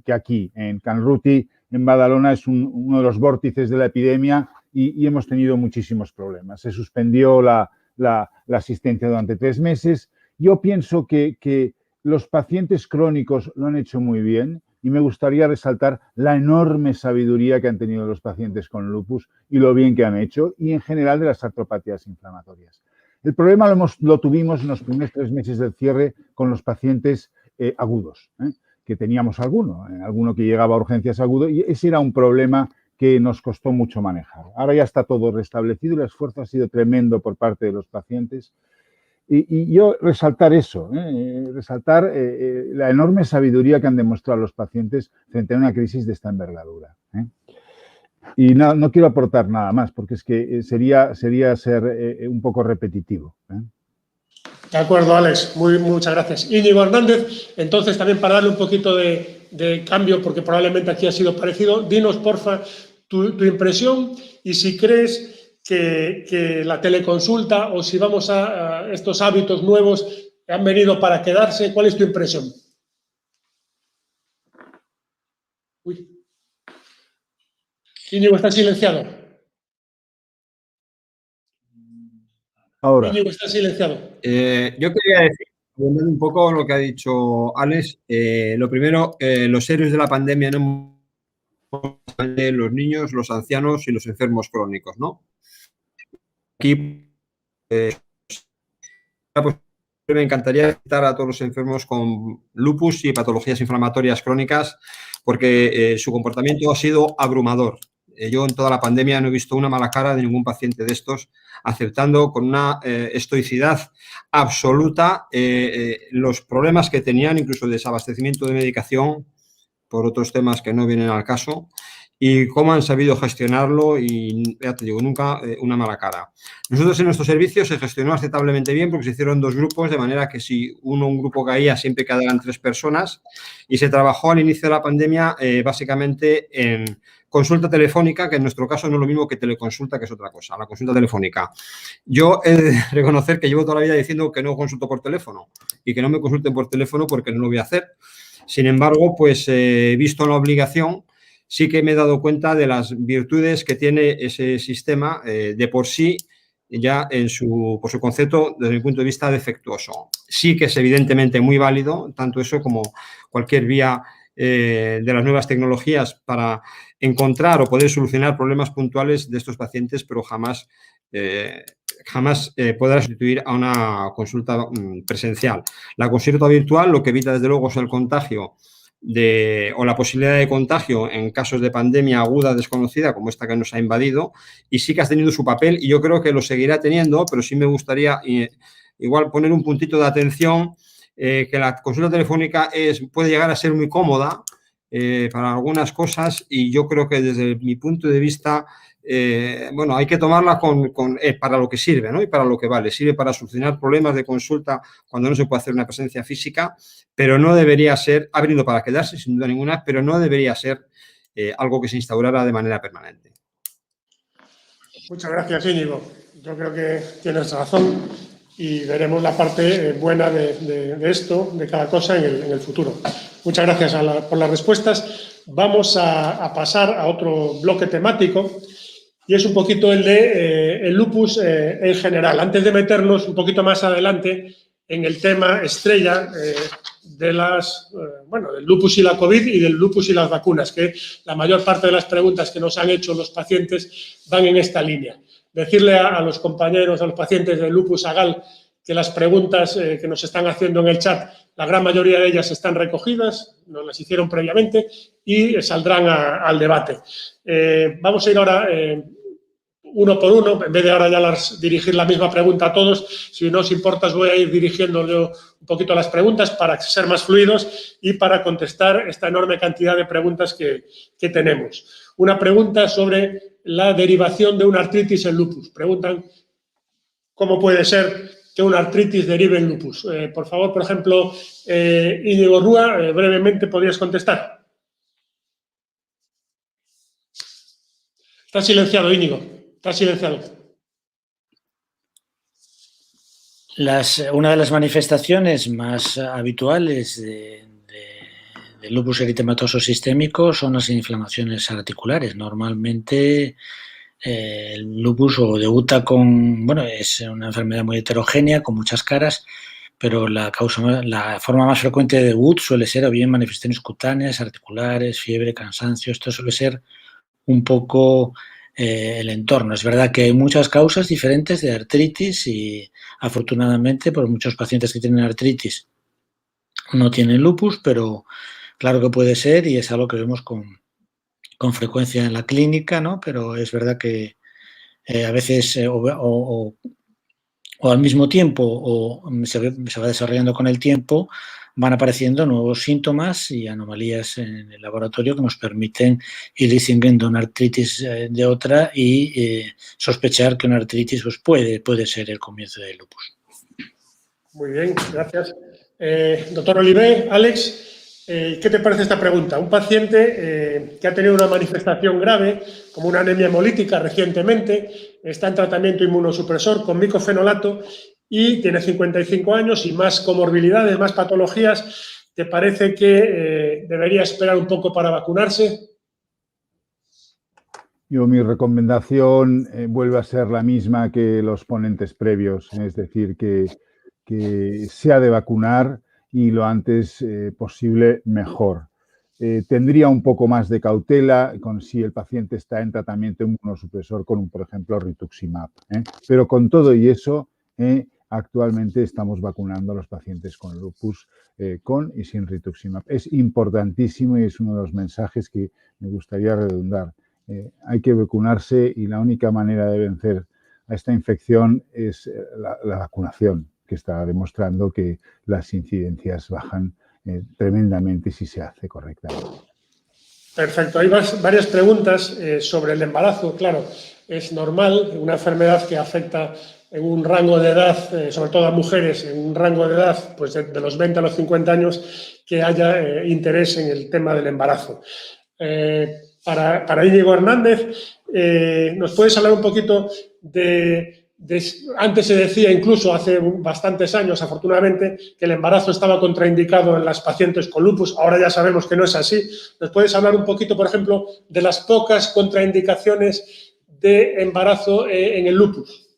que aquí, en Canruti, en Badalona, es uno de los vórtices de la epidemia y hemos tenido muchísimos problemas. Se suspendió la asistencia durante 3 meses. Yo pienso que los pacientes crónicos lo han hecho muy bien y me gustaría resaltar la enorme sabiduría que han tenido los pacientes con lupus y lo bien que han hecho y en general de las artropatías inflamatorias. El problema lo tuvimos en los primeros 3 meses del cierre con los pacientes agudos, que teníamos alguno que llegaba a urgencias agudo y ese era un problema que nos costó mucho manejar. Ahora ya está todo restablecido y el esfuerzo ha sido tremendo por parte de los pacientes. Y yo resaltar eso, resaltar la enorme sabiduría que han demostrado los pacientes frente a una crisis de esta envergadura. Y no quiero aportar nada más, porque es que sería ser un poco repetitivo. De acuerdo, Alex. Muchas gracias. Íñigo Hernández, entonces también para darle un poquito de cambio, porque probablemente aquí ha sido parecido, dinos, porfa, tu impresión y si crees que la teleconsulta o si vamos a estos hábitos nuevos que han venido para quedarse, ¿cuál es tu impresión? Uy. Íñigo está silenciado. Ahora. Íñigo está silenciado. Yo quería decir, volviendo un poco lo que ha dicho Alex, lo primero, los héroes de la pandemia no los niños, los ancianos y los enfermos crónicos, ¿no? Aquí pues, me encantaría citar a todos los enfermos con lupus y patologías inflamatorias crónicas porque su comportamiento ha sido abrumador. Yo en toda la pandemia no he visto una mala cara de ningún paciente de estos, aceptando con una estoicidad absoluta los problemas que tenían, incluso el desabastecimiento de medicación por otros temas que no vienen al caso. y cómo han sabido gestionarlo y, ya te digo, nunca una mala cara. Nosotros en nuestro servicio se gestionó aceptablemente bien porque se hicieron 2 grupos, de manera que si un grupo caía siempre quedaban 3 personas y se trabajó al inicio de la pandemia básicamente en consulta telefónica, que en nuestro caso no es lo mismo que teleconsulta, que es otra cosa, la consulta telefónica. Yo he de reconocer que llevo toda la vida diciendo que no consulto por teléfono y que no me consulten por teléfono porque no lo voy a hacer. Sin embargo, pues visto la obligación, sí que me he dado cuenta de las virtudes que tiene ese sistema de por sí, ya por su concepto, desde mi punto de vista, defectuoso. Sí que es evidentemente muy válido, tanto eso como cualquier vía de las nuevas tecnologías para encontrar o poder solucionar problemas puntuales de estos pacientes, pero jamás podrá sustituir a una consulta presencial. La consulta virtual lo que evita, desde luego, es el contagio o la posibilidad de contagio en casos de pandemia aguda desconocida como esta que nos ha invadido, y sí que has tenido su papel y yo creo que lo seguirá teniendo, pero sí me gustaría igual poner un puntito de atención, que la consulta telefónica puede llegar a ser muy cómoda para algunas cosas y yo creo que desde mi punto de vista bueno, hay que tomarla para lo que sirve, ¿no? Y para lo que vale. Sirve para solucionar problemas de consulta cuando no se puede hacer una presencia física, pero no debería ser, ha venido para quedarse, sin duda ninguna, pero no debería ser algo que se instaurara de manera permanente. Muchas gracias, Íñigo. Yo creo que tienes razón y veremos la parte buena de esto, de cada cosa en el futuro. Muchas gracias por las respuestas. Vamos a pasar a otro bloque temático y es un poquito el de el lupus en general. Antes de meternos un poquito más adelante en el tema estrella del lupus y la COVID y del lupus y las vacunas, que la mayor parte de las preguntas que nos han hecho los pacientes van en esta línea. Decirle a los compañeros, a los pacientes de lupus AGAL, que las preguntas que nos están haciendo en el chat, la gran mayoría de ellas están recogidas, nos las hicieron previamente y saldrán al debate. Vamos a ir ahora uno por uno, en vez de ahora ya dirigir la misma pregunta a todos. Si no os importa, os voy a ir dirigiendo yo un poquito las preguntas para ser más fluidos y para contestar esta enorme cantidad de preguntas que tenemos. Una pregunta sobre la derivación de una artritis en lupus. Preguntan cómo puede ser que una artritis derive en lupus. Por favor, por ejemplo, Íñigo Rúa, brevemente podrías contestar. Está silenciado, Íñigo. Está silenciado. Una de las manifestaciones más habituales del lupus eritematoso sistémico son las inflamaciones articulares. Normalmente el lupus debuta es una enfermedad muy heterogénea, con muchas caras, pero la forma más frecuente de debut suele ser o bien manifestaciones cutáneas, articulares, fiebre, cansancio. Esto suele ser un poco el entorno. Es verdad que hay muchas causas diferentes de artritis y afortunadamente por muchos pacientes que tienen artritis no tienen lupus, pero claro que puede ser y es algo que vemos con frecuencia en la clínica, ¿no? Pero es verdad que a veces o al mismo tiempo o se va desarrollando con el tiempo, van apareciendo nuevos síntomas y anomalías en el laboratorio que nos permiten ir distinguiendo una artritis de otra y sospechar que una artritis pues, puede ser el comienzo del lupus. Muy bien, gracias. Doctor Olivé, Alex, ¿qué te parece esta pregunta? Un paciente que ha tenido una manifestación grave, como una anemia hemolítica recientemente, está en tratamiento inmunosupresor con micofenolato y tiene 55 años y más comorbilidades, más patologías. ¿Te parece que debería esperar un poco para vacunarse? Mi recomendación vuelve a ser la misma que los ponentes previos, es decir, que se ha de vacunar y lo antes posible mejor. Tendría un poco más de cautela si el paciente está en tratamiento inmunosupresor con, por ejemplo, rituximab. Pero con todo y eso, actualmente estamos vacunando a los pacientes con lupus con y sin rituximab. Es importantísimo y es uno de los mensajes que me gustaría redundar. Hay que vacunarse y la única manera de vencer a esta infección es la vacunación, que está demostrando que las incidencias bajan tremendamente si se hace correctamente. Perfecto. Hay varias preguntas sobre el embarazo. Claro, es normal, una enfermedad que afecta en un rango de edad, sobre todo a mujeres, en un rango de edad pues de los 20 a los 50 años, que haya interés en el tema del embarazo. Para Íñigo Hernández, ¿nos puedes hablar un poquito antes se decía, incluso hace bastantes años, afortunadamente, que el embarazo estaba contraindicado en las pacientes con lupus? Ahora ya sabemos que no es así. ¿Nos puedes hablar un poquito, por ejemplo, de las pocas contraindicaciones de embarazo en el lupus?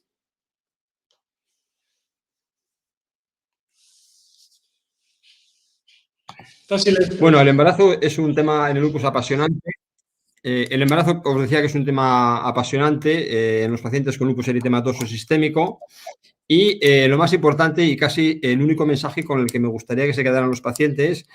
Bueno, el embarazo es un tema en el lupus apasionante. El embarazo, os decía que es un tema apasionante en los pacientes con lupus eritematoso sistémico y lo más importante y casi el único mensaje con el que me gustaría que se quedaran los pacientes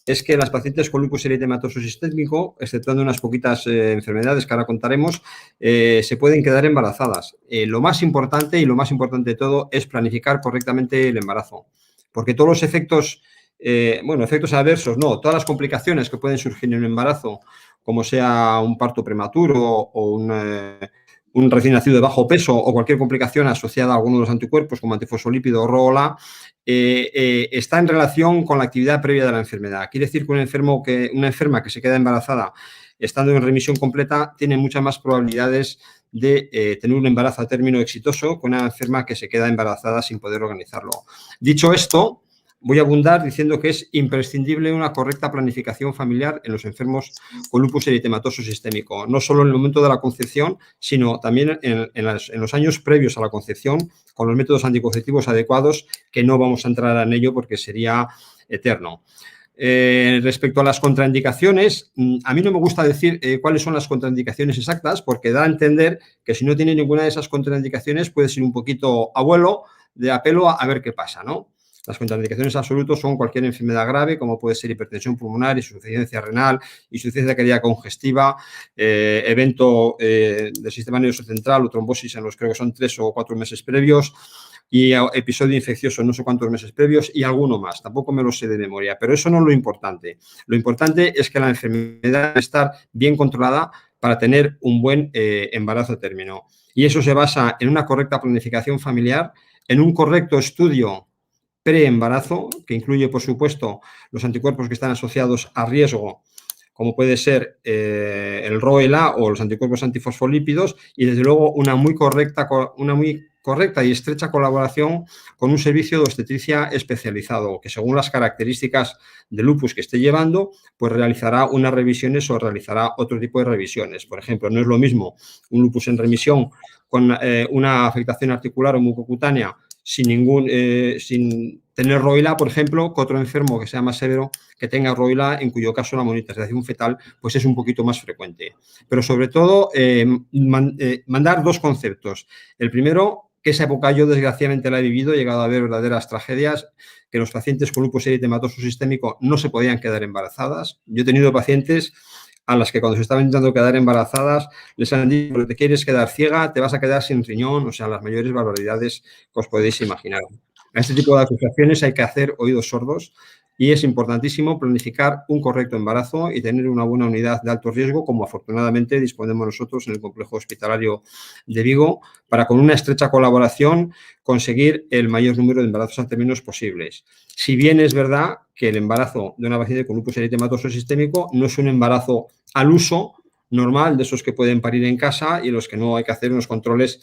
es que las pacientes con lupus eritematoso sistémico, exceptuando unas poquitas enfermedades que ahora contaremos, se pueden quedar embarazadas. Lo más importante y lo más importante de todo es planificar correctamente el embarazo, porque todos los efectos, efectos adversos, no, todas las complicaciones que pueden surgir en un embarazo, como sea un parto prematuro o un recién nacido de bajo peso o cualquier complicación asociada a alguno de los anticuerpos como antifosfolípido o ROLA, está en relación con la actividad previa de la enfermedad. Quiere decir que una enferma que se queda embarazada estando en remisión completa tiene muchas más probabilidades de tener un embarazo a término exitoso que una enferma que se queda embarazada sin poder organizarlo. Dicho esto, voy a abundar diciendo que es imprescindible una correcta planificación familiar en los enfermos con lupus eritematoso sistémico, no solo en el momento de la concepción, sino también en los años previos a la concepción, con los métodos anticonceptivos adecuados, que no vamos a entrar en ello porque sería eterno. Respecto a las contraindicaciones, a mí no me gusta decir cuáles son las contraindicaciones exactas, porque da a entender que si no tiene ninguna de esas contraindicaciones puede ser un poquito abuelo de apelo a ver qué pasa, ¿no? Las contraindicaciones absolutas son cualquier enfermedad grave, como puede ser hipertensión pulmonar, insuficiencia renal, insuficiencia cardíaca congestiva, evento del sistema nervioso central o trombosis en los creo que son 3 o 4 meses previos y episodio infeccioso no sé cuántos meses previos y alguno más. Tampoco me lo sé de memoria, pero eso no es lo importante. Lo importante es que la enfermedad debe estar bien controlada para tener un buen embarazo a término. Y eso se basa en una correcta planificación familiar, en un correcto estudio preembarazo, que incluye, por supuesto, los anticuerpos que están asociados a riesgo, como puede ser el ROLA o los anticuerpos antifosfolípidos, y desde luego una muy correcta y estrecha colaboración con un servicio de obstetricia especializado, que según las características de lupus que esté llevando, pues realizará unas revisiones o realizará otro tipo de revisiones. Por ejemplo, no es lo mismo un lupus en remisión con una afectación articular o mucocutánea sin tener ROILA, por ejemplo, que otro enfermo que sea más severo que tenga ROILA, en cuyo caso la monitorización fetal pues es un poquito más frecuente. Pero sobre todo, mandar dos conceptos. El primero, que esa época yo desgraciadamente la he vivido, he llegado a ver verdaderas tragedias, que los pacientes con lupus eritematoso sistémico no se podían quedar embarazadas. Yo he tenido pacientes a las que cuando se estaban intentando quedar embarazadas les han dicho que te quieres quedar ciega, te vas a quedar sin riñón, o sea, las mayores barbaridades que os podéis imaginar. A este tipo de acusaciones hay que hacer oídos sordos y es importantísimo planificar un correcto embarazo y tener una buena unidad de alto riesgo, como afortunadamente disponemos nosotros en el complejo hospitalario de Vigo, para con una estrecha colaboración conseguir el mayor número de embarazos a términos posibles. Si bien es verdad que el embarazo de una paciente con lupus eritematoso sistémico no es un embarazo al uso normal, de esos que pueden parir en casa y los que no hay que hacer unos controles,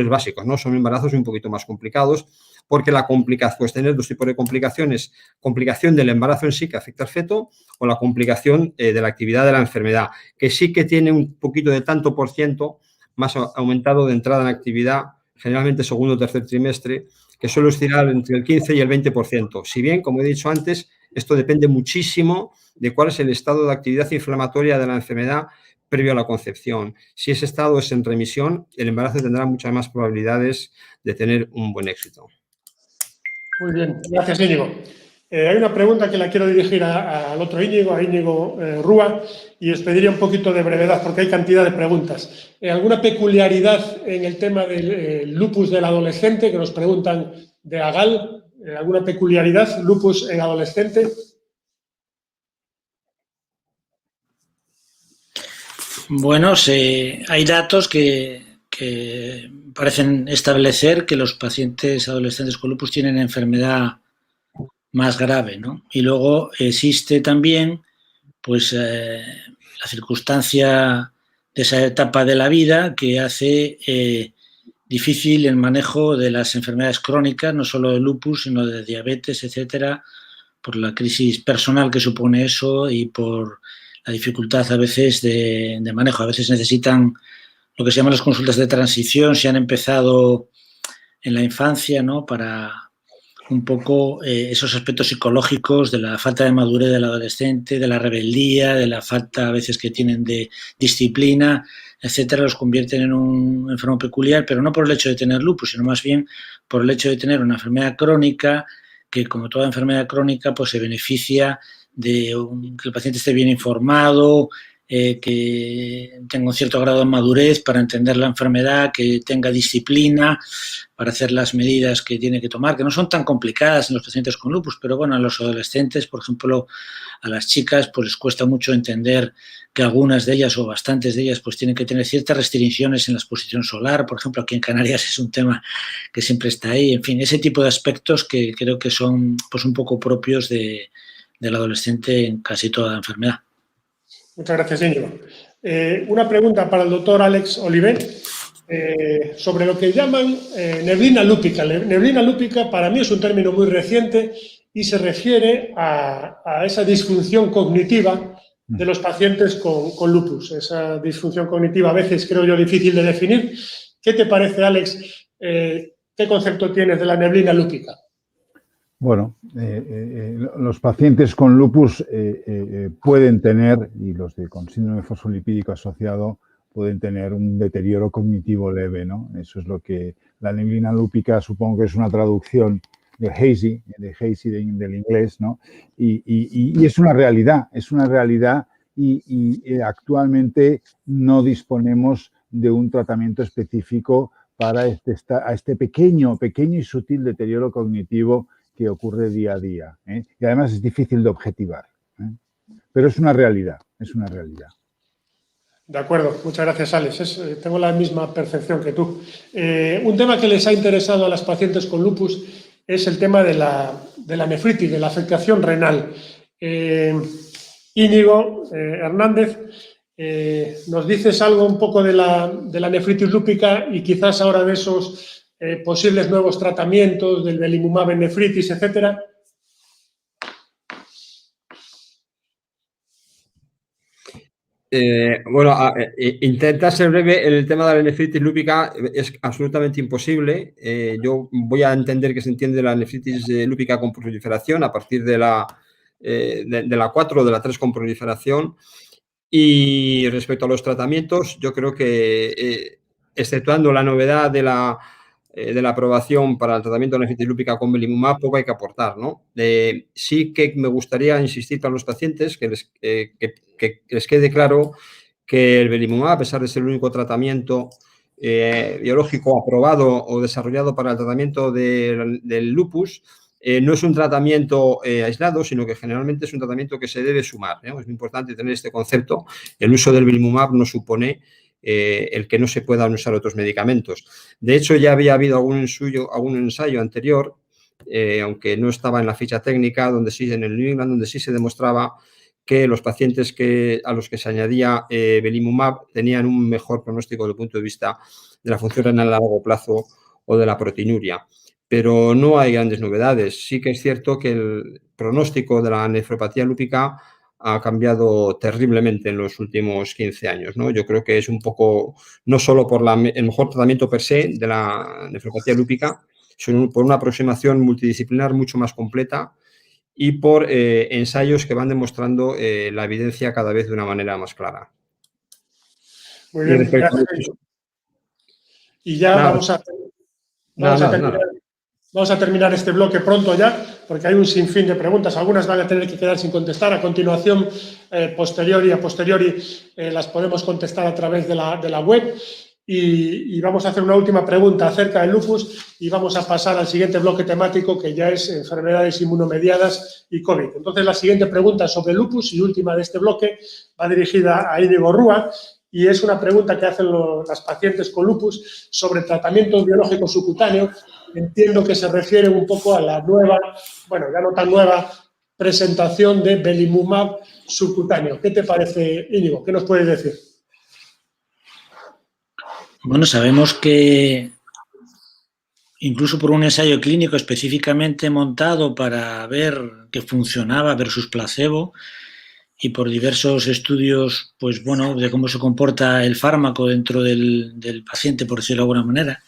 básicos, ¿no? Son embarazos un poquito más complicados porque la complicación, pues tener dos tipos de complicaciones, complicación del embarazo en sí que afecta al feto o la complicación de la actividad de la enfermedad, que sí que tiene un poquito de tanto por ciento más aumentado de entrada en actividad, generalmente segundo o tercer trimestre, que suele oscilar entre el 15 y el 20%. Si bien, como he dicho antes, esto depende muchísimo de cuál es el estado de actividad inflamatoria de la enfermedad previo a la concepción. Si ese estado es en remisión, el embarazo tendrá muchas más probabilidades de tener un buen éxito. Muy bien, gracias Íñigo. Hay una pregunta que la quiero dirigir al otro Íñigo, a Íñigo Rúa, y os pediría un poquito de brevedad porque hay cantidad de preguntas. ¿Alguna peculiaridad en el tema del lupus del adolescente que nos preguntan de AGAL? ¿Alguna peculiaridad, lupus en adolescente? Bueno, hay datos que parecen establecer que los pacientes adolescentes con lupus tienen enfermedad más grave, ¿no? Y luego existe también, pues, la circunstancia de esa etapa de la vida que hace difícil el manejo de las enfermedades crónicas, no solo de lupus, sino de diabetes, etcétera, por la crisis personal que supone eso y por la dificultad a veces de manejo. A veces necesitan lo que se llaman las consultas de transición, se han empezado en la infancia, ¿no? Para un poco esos aspectos psicológicos de la falta de madurez del adolescente, de la rebeldía, de la falta a veces que tienen de disciplina, etcétera, los convierten en un enfermo peculiar, pero no por el hecho de tener lupus, sino más bien por el hecho de tener una enfermedad crónica que, como toda enfermedad crónica, pues se beneficia de que el paciente esté bien informado, que tenga un cierto grado de madurez para entender la enfermedad, que tenga disciplina para hacer las medidas que tiene que tomar, que no son tan complicadas en los pacientes con lupus, pero bueno, a los adolescentes, por ejemplo, a las chicas, pues les cuesta mucho entender que algunas de ellas o bastantes de ellas pues tienen que tener ciertas restricciones en la exposición solar, por ejemplo, aquí en Canarias es un tema que siempre está ahí, en fin, ese tipo de aspectos que creo que son pues un poco propios del adolescente en casi toda la enfermedad. Muchas gracias, Íñigo. Una pregunta para el doctor Alex Oliver sobre lo que llaman neblina lúpica. Neblina lúpica para mí es un término muy reciente y se refiere a esa disfunción cognitiva de los pacientes con lupus. Esa disfunción cognitiva a veces creo yo difícil de definir. ¿Qué te parece, Alex? ¿Qué concepto tienes de la neblina lúpica? Bueno, los pacientes con lupus pueden tener, y los con síndrome fosfolipídico asociado, pueden tener un deterioro cognitivo leve, ¿no? Eso es lo que la neblina lúpica supongo que es una traducción de hazy del inglés, ¿no? Y es una realidad y actualmente no disponemos de un tratamiento específico para este pequeño y sutil deterioro cognitivo que ocurre día a día, ¿eh? Y además es difícil de objetivar, ¿eh? Pero es una realidad, De acuerdo, muchas gracias, Alex. Tengo la misma percepción que tú. Un tema que les ha interesado a las pacientes con lupus es el tema de la nefritis, de la afectación renal. Íñigo Hernández, ¿nos dices algo un poco de la nefritis lúpica y quizás ahora de esos posibles nuevos tratamientos del belimumab en nefritis, etcétera? Intentar ser breve en el tema de la nefritis lúpica es absolutamente imposible. Yo voy a entender que se entiende la nefritis lúpica con proliferación a partir de la 4 o de la 3 con proliferación. Y respecto a los tratamientos, yo creo que, exceptuando la novedad de la aprobación para el tratamiento de la nefritis lúpica con belimumab, poco hay que aportar, ¿no? Sí que me gustaría insistir para los pacientes que les quede claro que el belimumab, a pesar de ser el único tratamiento biológico aprobado o desarrollado para el tratamiento del lupus, no es un tratamiento aislado, sino que generalmente es un tratamiento que se debe sumar, ¿no? Es muy importante tener este concepto. El uso del belimumab no supone el que no se puedan usar otros medicamentos. De hecho, ya había habido algún ensayo anterior, aunque no estaba en la ficha técnica, en el New England, donde sí se demostraba que los pacientes a los que se añadía belimumab tenían un mejor pronóstico desde el punto de vista de la función renal a largo plazo o de la proteinuria. Pero no hay grandes novedades. Sí que es cierto que el pronóstico de la nefropatía lúpica ha cambiado terriblemente en los últimos 15 años, ¿no? Yo creo que es un poco, no solo por el mejor tratamiento per se de la nefropatía lúpica, sino por una aproximación multidisciplinar mucho más completa y por ensayos que van demostrando la evidencia cada vez de una manera más clara. Muy bien, gracias. Y ya vamos a terminar este bloque pronto ya, porque hay un sinfín de preguntas. Algunas van a tener que quedar sin contestar. A continuación, a posteriori, las podemos contestar a través de la web. Y vamos a hacer una última pregunta acerca del lupus y vamos a pasar al siguiente bloque temático, que ya es enfermedades inmunomediadas y COVID. Entonces, la siguiente pregunta sobre lupus y última de este bloque va dirigida a Íñigo Rúa y es una pregunta que hacen las pacientes con lupus sobre tratamiento biológico subcutáneo. Entiendo que se refiere un poco a la nueva, bueno, ya no tan nueva, presentación de belimumab subcutáneo. ¿Qué te parece, Íñigo? ¿Qué nos puedes decir? Bueno, sabemos que incluso por un ensayo clínico específicamente montado para ver que funcionaba versus placebo y por diversos estudios, pues bueno, de cómo se comporta el fármaco dentro del paciente, por decirlo de alguna manera,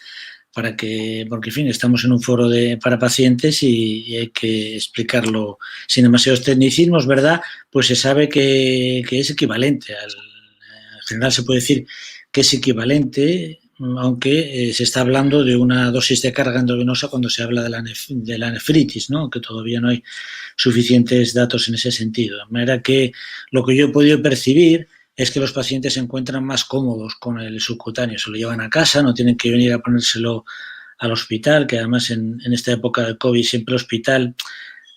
porque, en fin, estamos en un foro para pacientes y hay que explicarlo sin demasiados tecnicismos, ¿verdad? Pues se sabe que es equivalente. En general se puede decir que es equivalente, aunque se está hablando de una dosis de carga endovenosa cuando se habla de la nefritis, ¿no? Aunque todavía no hay suficientes datos en ese sentido. De manera que lo que yo he podido percibir es que los pacientes se encuentran más cómodos con el subcutáneo, se lo llevan a casa, no tienen que venir a ponérselo al hospital, que además en esta época de COVID siempre el hospital,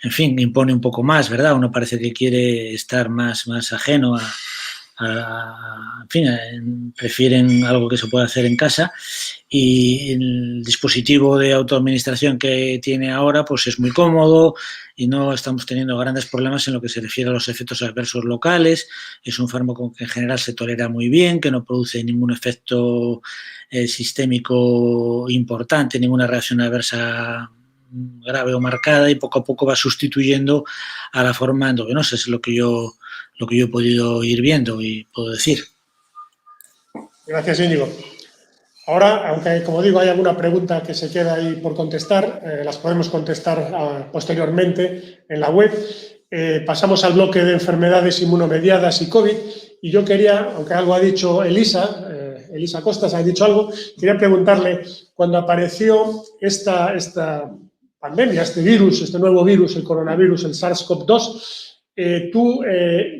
en fin, impone un poco más, ¿verdad? Uno parece que quiere estar más ajeno en fin, prefieren algo que se pueda hacer en casa, y el dispositivo de autoadministración que tiene ahora pues es muy cómodo y no estamos teniendo grandes problemas en lo que se refiere a los efectos adversos locales. Es un fármaco que en general se tolera muy bien, que no produce ningún efecto sistémico importante, ninguna reacción adversa grave o marcada, y poco a poco va sustituyendo a la forma endovenosa. Es lo que yo he podido ir viendo y puedo decir. Gracias, Íñigo. Ahora, aunque como digo hay alguna pregunta que se queda ahí por contestar, las podemos contestar posteriormente en la web. Pasamos al bloque de enfermedades inmunomediadas y COVID, y yo quería, aunque algo ha dicho Elisa Costas ha dicho algo, quería preguntarle, cuando apareció esta pandemia, este virus, este nuevo virus, el coronavirus, el SARS-CoV-2, ¿tú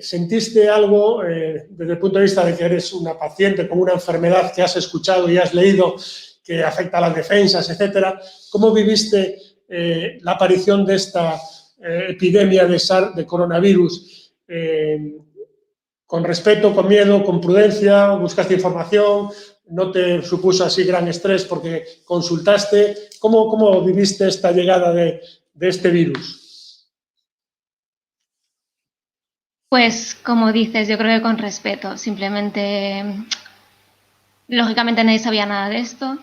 sentiste algo desde el punto de vista de que eres una paciente con una enfermedad que has escuchado y has leído que afecta a las defensas, etcétera? ¿Cómo viviste la aparición de esta epidemia de coronavirus? ¿Con respeto, con miedo, con prudencia? ¿Buscaste información? ¿No te supuso así gran estrés porque consultaste? ¿Cómo viviste esta llegada de este virus? Pues, como dices, yo creo que con respeto. Simplemente, lógicamente nadie sabía nada de esto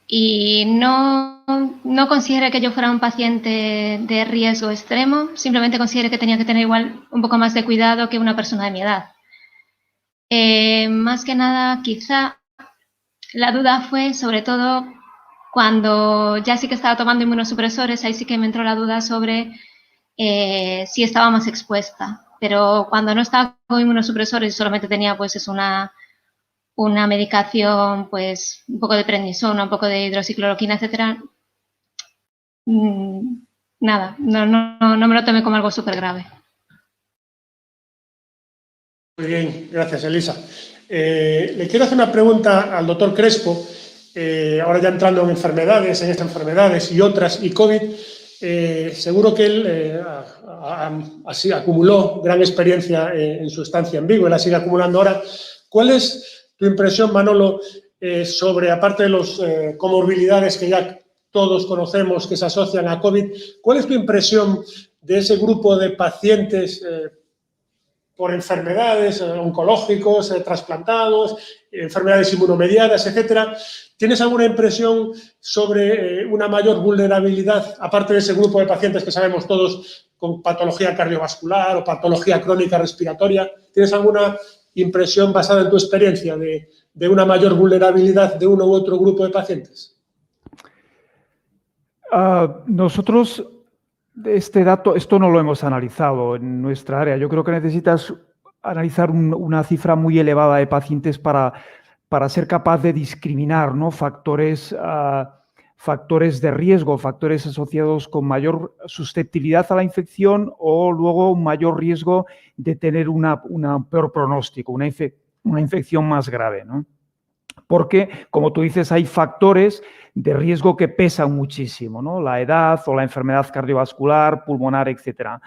y no consideré que yo fuera un paciente de riesgo extremo, simplemente consideré que tenía que tener igual un poco más de cuidado que una persona de mi edad. Más que nada, quizá la duda fue sobre todo cuando ya sí que estaba tomando inmunosupresores, ahí sí que me entró la duda sobre si estaba más expuesta. Pero cuando no estaba con inmunosupresores y solamente tenía pues una medicación, pues un poco de prednisona, un poco de hidroxicloroquina, etcétera, nada, no me lo tomé como algo súper grave. Muy bien, gracias, Elisa. Le quiero hacer una pregunta al doctor Crespo, ahora ya entrando en estas enfermedades y otras, y COVID. Seguro que él así acumuló gran experiencia en su estancia en Vigo, él la sigue acumulando ahora. ¿Cuál es tu impresión, Manolo, sobre, aparte de las comorbilidades que ya todos conocemos que se asocian a COVID, cuál es tu impresión de ese grupo de pacientes por enfermedades oncológicos, trasplantados, enfermedades inmunomediadas, etcétera? ¿Tienes alguna impresión sobre una mayor vulnerabilidad, aparte de ese grupo de pacientes que sabemos todos con patología cardiovascular o patología crónica respiratoria? ¿Tienes alguna impresión basada en tu experiencia de una mayor vulnerabilidad de uno u otro grupo de pacientes? Nosotros, esto no lo hemos analizado en nuestra área. Yo creo que necesitas analizar una cifra muy elevada de pacientes para ser capaz de discriminar, ¿no? factores de riesgo, factores asociados con mayor susceptibilidad a la infección o luego un mayor riesgo de tener un peor pronóstico, una infección más grave, ¿no? Porque, como tú dices, hay factores de riesgo que pesan muchísimo, ¿no? La edad o la enfermedad cardiovascular, pulmonar, etc.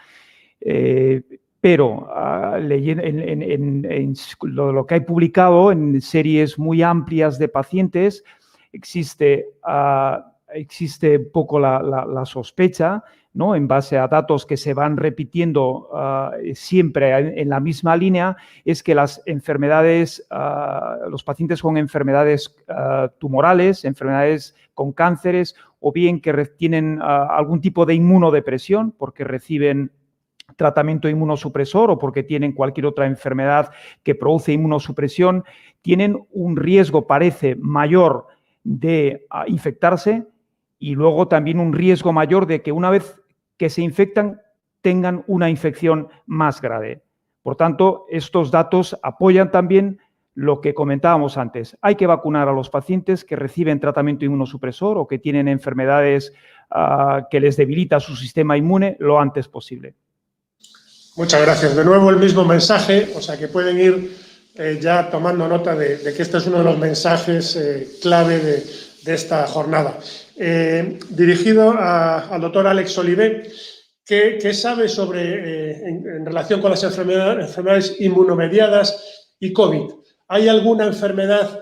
pero en lo que hay publicado en series muy amplias de pacientes existe un poco la sospecha, ¿no? En base a datos que se van repitiendo siempre en la misma línea, es que las enfermedades, los pacientes con enfermedades tumorales, enfermedades con cánceres, o bien que tienen algún tipo de inmunodepresión porque reciben tratamiento inmunosupresor o porque tienen cualquier otra enfermedad que produce inmunosupresión, tienen un riesgo, parece, mayor de infectarse, y luego también un riesgo mayor de que una vez que se infectan tengan una infección más grave. Por tanto, estos datos apoyan también lo que comentábamos antes. Hay que vacunar a los pacientes que reciben tratamiento inmunosupresor o que tienen enfermedades que les debilita su sistema inmune lo antes posible. Muchas gracias. De nuevo el mismo mensaje, o sea que pueden ir ya tomando nota de que este es uno de los mensajes clave de esta jornada. Dirigido al doctor Alex Olivé, ¿qué sabe sobre, en relación con las enfermedades inmunomediadas y COVID? ¿Hay alguna enfermedad,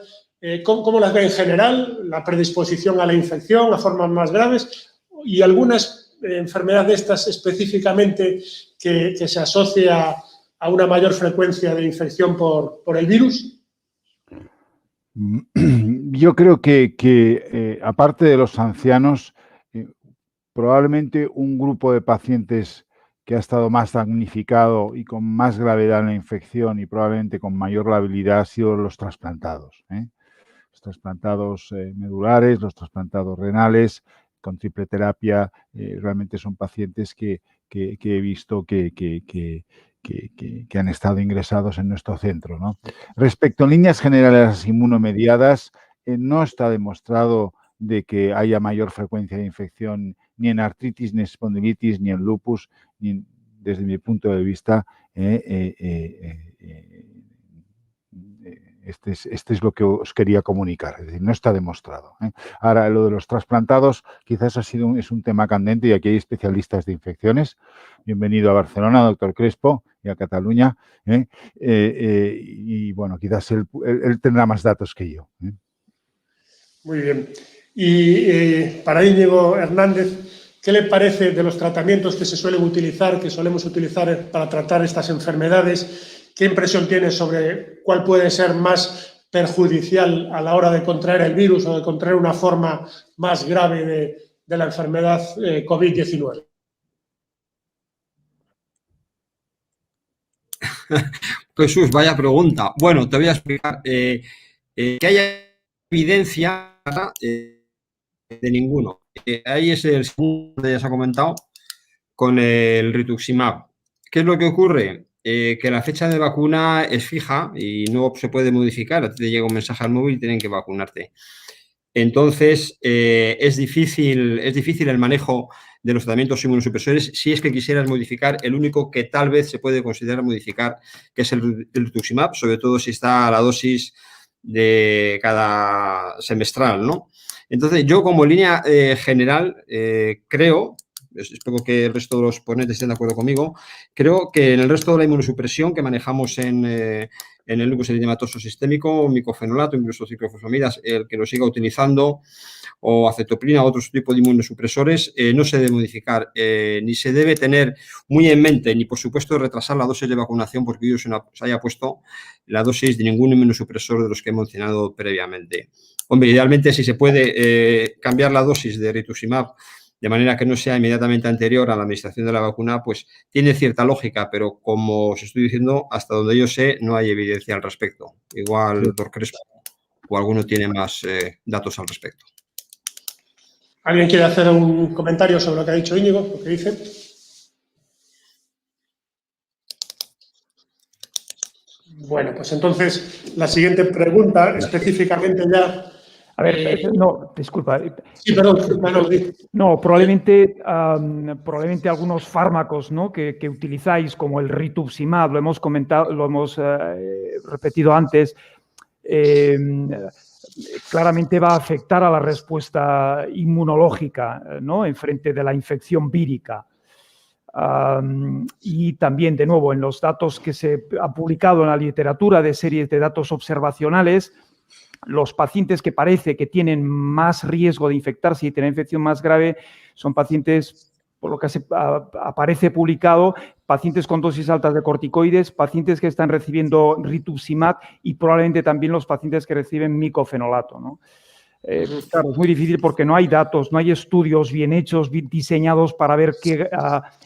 cómo las ve en general, la predisposición a la infección, a formas más graves, y algunas enfermedades de estas específicamente que se asocia a una mayor frecuencia de infección por el virus? Yo creo que aparte de los ancianos, probablemente un grupo de pacientes que ha estado más damnificado y con más gravedad en la infección y probablemente con mayor labilidad ha sido los trasplantados. Los trasplantados medulares, los trasplantados renales, con triple terapia, realmente son pacientes que he visto que han estado ingresados en nuestro centro, ¿no? Respecto en líneas generales a las inmunomediadas, no está demostrado de que haya mayor frecuencia de infección ni en artritis, ni en espondilitis, ni en lupus, ni desde mi punto de vista, este es lo que os quería comunicar, es decir, no está demostrado. Ahora, lo de los trasplantados quizás es un tema candente y aquí hay especialistas de infecciones. Bienvenido a Barcelona, doctor Crespo, y a Cataluña. Y bueno, quizás él tendrá más datos que yo. Muy bien. Y para Íñigo Hernández, ¿qué le parece de los tratamientos que se suelen utilizar, que solemos utilizar para tratar estas enfermedades? ¿Qué impresión tiene sobre cuál puede ser más perjudicial a la hora de contraer el virus o de contraer una forma más grave de la enfermedad COVID-19? Jesús, vaya pregunta. Bueno, te voy a explicar. Que haya evidencia de ninguno. Ahí es el segundo que ya se ha comentado con el rituximab. ¿Qué es lo que ocurre? Que la fecha de vacuna es fija y no se puede modificar. A ti te llega un mensaje al móvil y tienen que vacunarte. Entonces, es difícil el manejo de los tratamientos inmunosupresores. Si es que quisieras modificar, el único que tal vez se puede considerar modificar, que es el rituximab, sobre todo si está a la dosis de cada semestral, ¿no? Entonces, yo como línea general creo, espero que el resto de los ponentes estén de acuerdo conmigo, creo que en el resto de la inmunosupresión que manejamos en el lupus eritematoso sistémico, micofenolato, incluso ciclofosfamidas, el que lo siga utilizando, o acetoprina, otros tipos de inmunosupresores, no se debe modificar, ni se debe tener muy en mente, ni por supuesto retrasar la dosis de vacunación porque ellos se haya puesto la dosis de ningún inmunosupresor de los que he mencionado previamente. Hombre, idealmente si se puede cambiar la dosis de rituximab de manera que no sea inmediatamente anterior a la administración de la vacuna, pues tiene cierta lógica, pero como os estoy diciendo, hasta donde yo sé, no hay evidencia al respecto. Igual el doctor Crespo o alguno tiene más datos al respecto. ¿Alguien quiere hacer un comentario sobre lo que ha dicho Íñigo, lo que dice? Bueno, pues entonces la siguiente pregunta, específicamente ya... A ver, no, disculpa. Sí, perdón. No, probablemente algunos fármacos, ¿no?, que utilizáis, como el rituximab, lo hemos comentado, lo hemos repetido antes, claramente va a afectar a la respuesta inmunológica, ¿no?, en frente de la infección vírica. Y también, de nuevo, en los datos que se ha publicado en la literatura de series de datos observacionales, los pacientes que parece que tienen más riesgo de infectarse y tener infección más grave son pacientes, por lo que aparece publicado, pacientes con dosis altas de corticoides, pacientes que están recibiendo rituximab y probablemente también los pacientes que reciben micofenolato, ¿no? Claro, es muy difícil porque no hay datos, no hay estudios bien hechos, bien diseñados para ver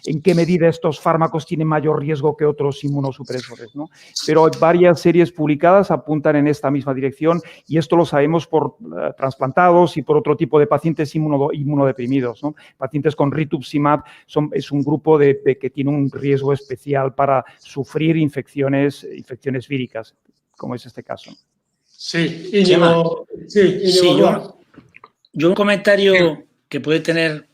en qué medida estos fármacos tienen mayor riesgo que otros inmunosupresores, ¿no? Pero varias series publicadas apuntan en esta misma dirección y esto lo sabemos por trasplantados y por otro tipo de pacientes inmunodeprimidos, ¿no? Pacientes con rituximab es un grupo que tiene un riesgo especial para sufrir infecciones víricas, como es este caso. Sí, Íñigo. Yo un comentario que puede tener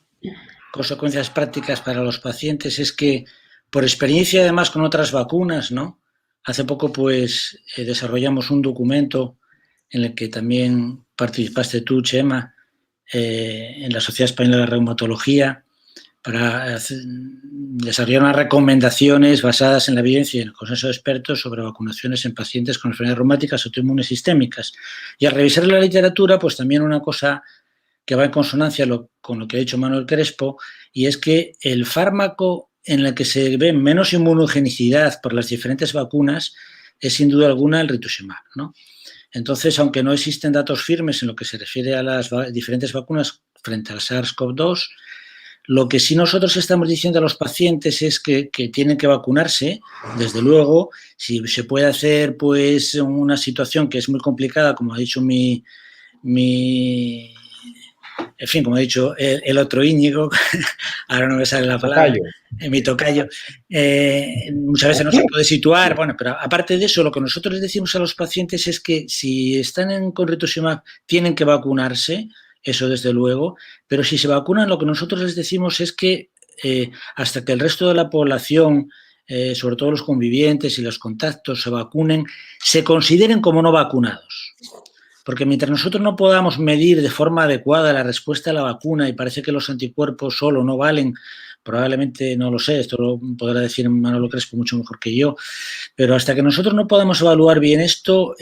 consecuencias prácticas para los pacientes es que, por experiencia además con otras vacunas, ¿no? Hace poco pues desarrollamos un documento en el que también participaste tú, Chema, en la Sociedad Española de Reumatología, para desarrollar unas recomendaciones basadas en la evidencia y en el consenso de expertos sobre vacunaciones en pacientes con enfermedades reumáticas autoinmunes sistémicas. Y al revisar la literatura, pues también una cosa que va en consonancia con lo que ha dicho Manuel Crespo, y es que el fármaco en el que se ve menos inmunogenicidad por las diferentes vacunas es sin duda alguna el rituximab, ¿no? Entonces, aunque no existen datos firmes en lo que se refiere a las diferentes vacunas frente al SARS-CoV-2, lo que sí nosotros estamos diciendo a los pacientes es que tienen que vacunarse, desde luego. Si se puede hacer pues una situación que es muy complicada, como ha dicho como ha dicho el otro Íñigo, ahora no me sale la palabra, mi tocayo, muchas veces no se puede situar, bueno, pero aparte de eso, lo que nosotros les decimos a los pacientes es que si están con rituximab tienen que vacunarse, eso desde luego, pero si se vacunan, lo que nosotros les decimos es que hasta que el resto de la población, sobre todo los convivientes y los contactos, se vacunen, se consideren como no vacunados. Porque mientras nosotros no podamos medir de forma adecuada la respuesta a la vacuna y parece que los anticuerpos solo no valen, probablemente, no lo sé, esto lo podrá decir Manolo Crespo mucho mejor que yo, pero hasta que nosotros no podamos evaluar bien esto,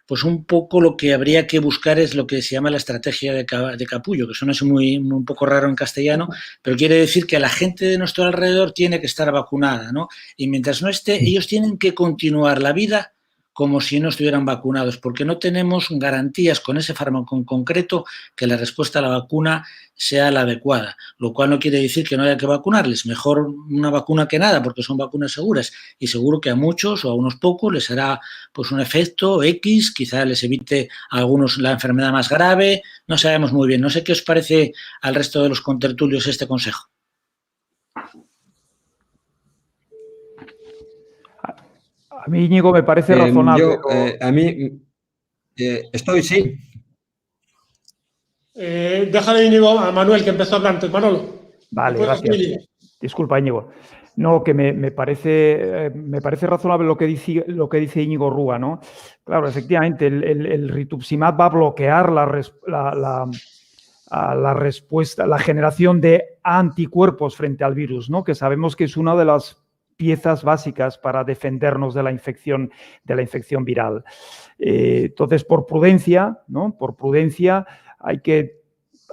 pues un poco lo que habría que buscar es lo que se llama la estrategia de capullo, que suena así un poco raro en castellano, pero quiere decir que la gente de nuestro alrededor tiene que estar vacunada, ¿no? Y mientras no esté, ellos tienen que continuar la vida como si no estuvieran vacunados, porque no tenemos garantías con ese fármaco en concreto que la respuesta a la vacuna sea la adecuada, lo cual no quiere decir que no haya que vacunarles, mejor una vacuna que nada, porque son vacunas seguras, y seguro que a muchos o a unos pocos les hará pues un efecto X, quizá les evite a algunos la enfermedad más grave, no sabemos muy bien. No sé qué os parece al resto de los contertulios este consejo. A mí, Íñigo, me parece razonable. A mí estoy, sí. Déjale, Íñigo, a Manuel, que empezó a hablar antes. Manolo. Vale, gracias. Disculpa, Íñigo. No, que me parece razonable lo que dice Íñigo Rúa, ¿no? Claro, efectivamente, el rituximab va a bloquear la respuesta, la generación de anticuerpos frente al virus, ¿no? Que sabemos que es una de las piezas básicas para defendernos de la infección viral. Entonces, por prudencia, ¿no? Por prudencia hay que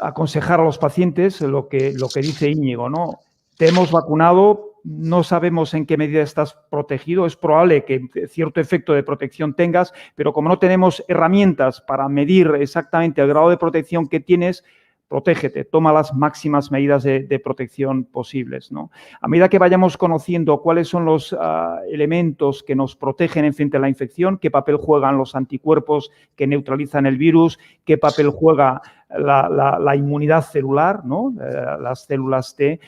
aconsejar a los pacientes lo que dice Íñigo, ¿no? Te hemos vacunado, no sabemos en qué medida estás protegido, es probable que cierto efecto de protección tengas, pero como no tenemos herramientas para medir exactamente el grado de protección que tienes, protégete, toma las máximas medidas de protección posibles, ¿no? A medida que vayamos conociendo cuáles son los elementos que nos protegen frente a la infección, qué papel juegan los anticuerpos que neutralizan el virus, qué papel juega la inmunidad celular, ¿no? Las células T,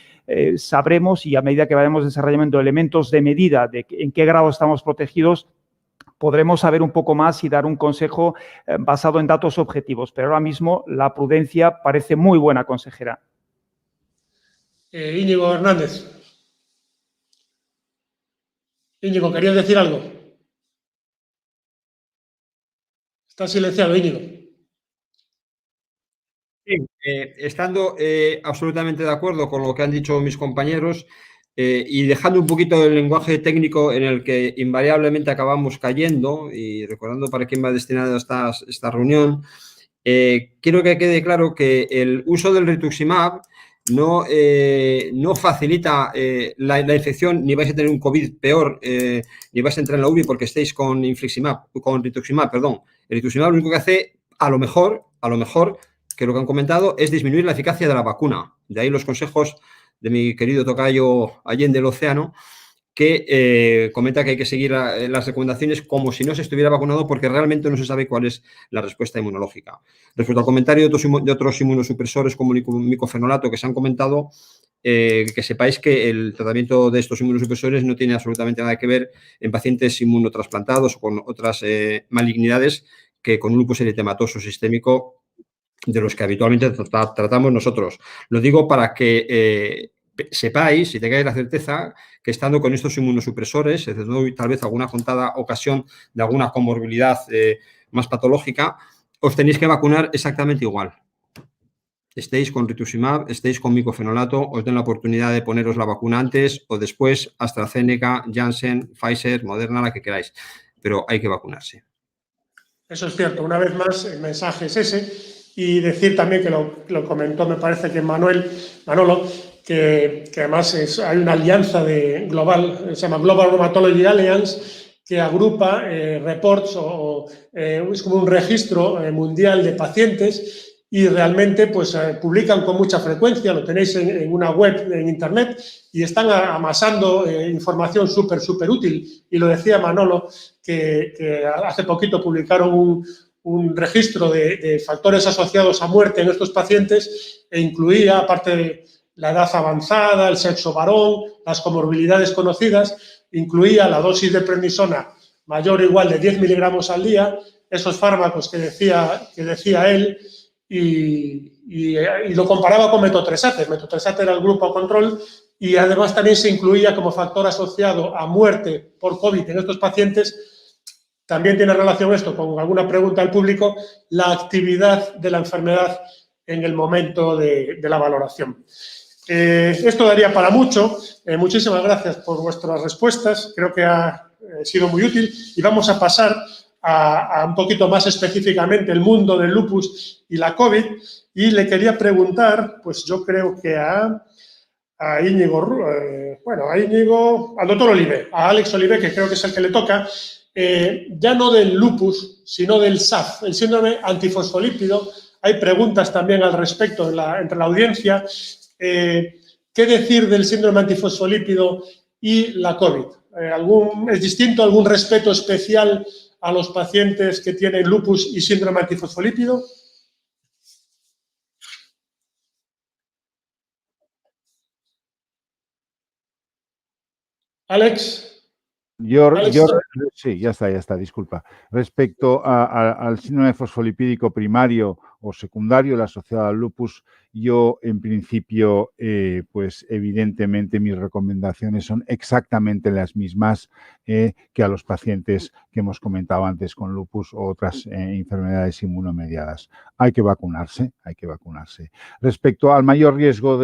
sabremos, y a medida que vayamos desarrollando elementos de medida de en qué grado estamos protegidos, podremos saber un poco más y dar un consejo basado en datos objetivos. Pero ahora mismo la prudencia parece muy buena consejera. Íñigo Hernández. Íñigo, ¿querías decir algo? Está silenciado, Íñigo. Sí, estando absolutamente de acuerdo con lo que han dicho mis compañeros, y dejando un poquito el lenguaje técnico en el que invariablemente acabamos cayendo, y recordando para quién va destinada esta reunión, quiero que quede claro que el uso del rituximab no facilita la infección, ni vais a tener un COVID peor, ni vais a entrar en la UBI porque estéis con rituximab, perdón. El rituximab lo único que hace, a lo mejor, que lo que han comentado, es disminuir la eficacia de la vacuna. De ahí los consejos de mi querido tocayo Allende el Océano, que comenta que hay que seguir las recomendaciones como si no se estuviera vacunado porque realmente no se sabe cuál es la respuesta inmunológica. Respecto al comentario de otros inmunosupresores como el micofenolato que se han comentado, que sepáis que el tratamiento de estos inmunosupresores no tiene absolutamente nada que ver en pacientes inmunotrasplantados o con otras malignidades que con un lupus eritematoso sistémico de los que habitualmente tratamos nosotros. Lo digo para que sepáis y tengáis la certeza que estando con estos inmunosupresores, tal vez alguna contada ocasión de alguna comorbilidad más patológica, os tenéis que vacunar exactamente igual. Estéis con rituximab, estéis con micofenolato, os den la oportunidad de poneros la vacuna antes o después, AstraZeneca, Janssen, Pfizer, Moderna, la que queráis, pero hay que vacunarse. Eso es cierto. Una vez más, el mensaje es ese. Y decir también que lo comentó, me parece que Manolo, que además hay una alianza global, se llama Global Rheumatology Alliance, que agrupa reports es como un registro mundial de pacientes y realmente pues publican con mucha frecuencia, lo tenéis en una web en internet y están amasando información súper útil. Y lo decía Manolo, que hace poquito publicaron un registro de factores asociados a muerte en estos pacientes e incluía, aparte de la edad avanzada, el sexo varón, las comorbilidades conocidas, incluía la dosis de prednisona mayor o igual de 10 miligramos al día, esos fármacos que decía él, y lo comparaba con metotrexate. Metotrexate era el grupo control y además también se incluía como factor asociado a muerte por COVID en estos pacientes. También tiene relación esto con alguna pregunta al público, la actividad de la enfermedad en el momento de la valoración. Esto daría para mucho. Muchísimas gracias por vuestras respuestas. Creo que ha sido muy útil y vamos a pasar a un poquito más específicamente el mundo del lupus y la COVID. Y le quería preguntar, pues yo creo que a Íñigo, al doctor Olive, a Alex Olive, que creo que es el que le toca, ya no del lupus, sino del SAF, el síndrome antifosfolípido. Hay preguntas también al respecto entre la audiencia. ¿Qué decir del síndrome antifosfolípido y la COVID? ¿Es distinto? ¿Algún respeto especial a los pacientes que tienen lupus y síndrome antifosfolípido? Alex. Sí, ya está, disculpa. Respecto al síndrome fosfolipídico primario o secundario, el asociado al lupus, yo en principio, pues evidentemente mis recomendaciones son exactamente las mismas que a los pacientes que hemos comentado antes con lupus o otras enfermedades inmunomediadas. Hay que vacunarse. Respecto al mayor riesgo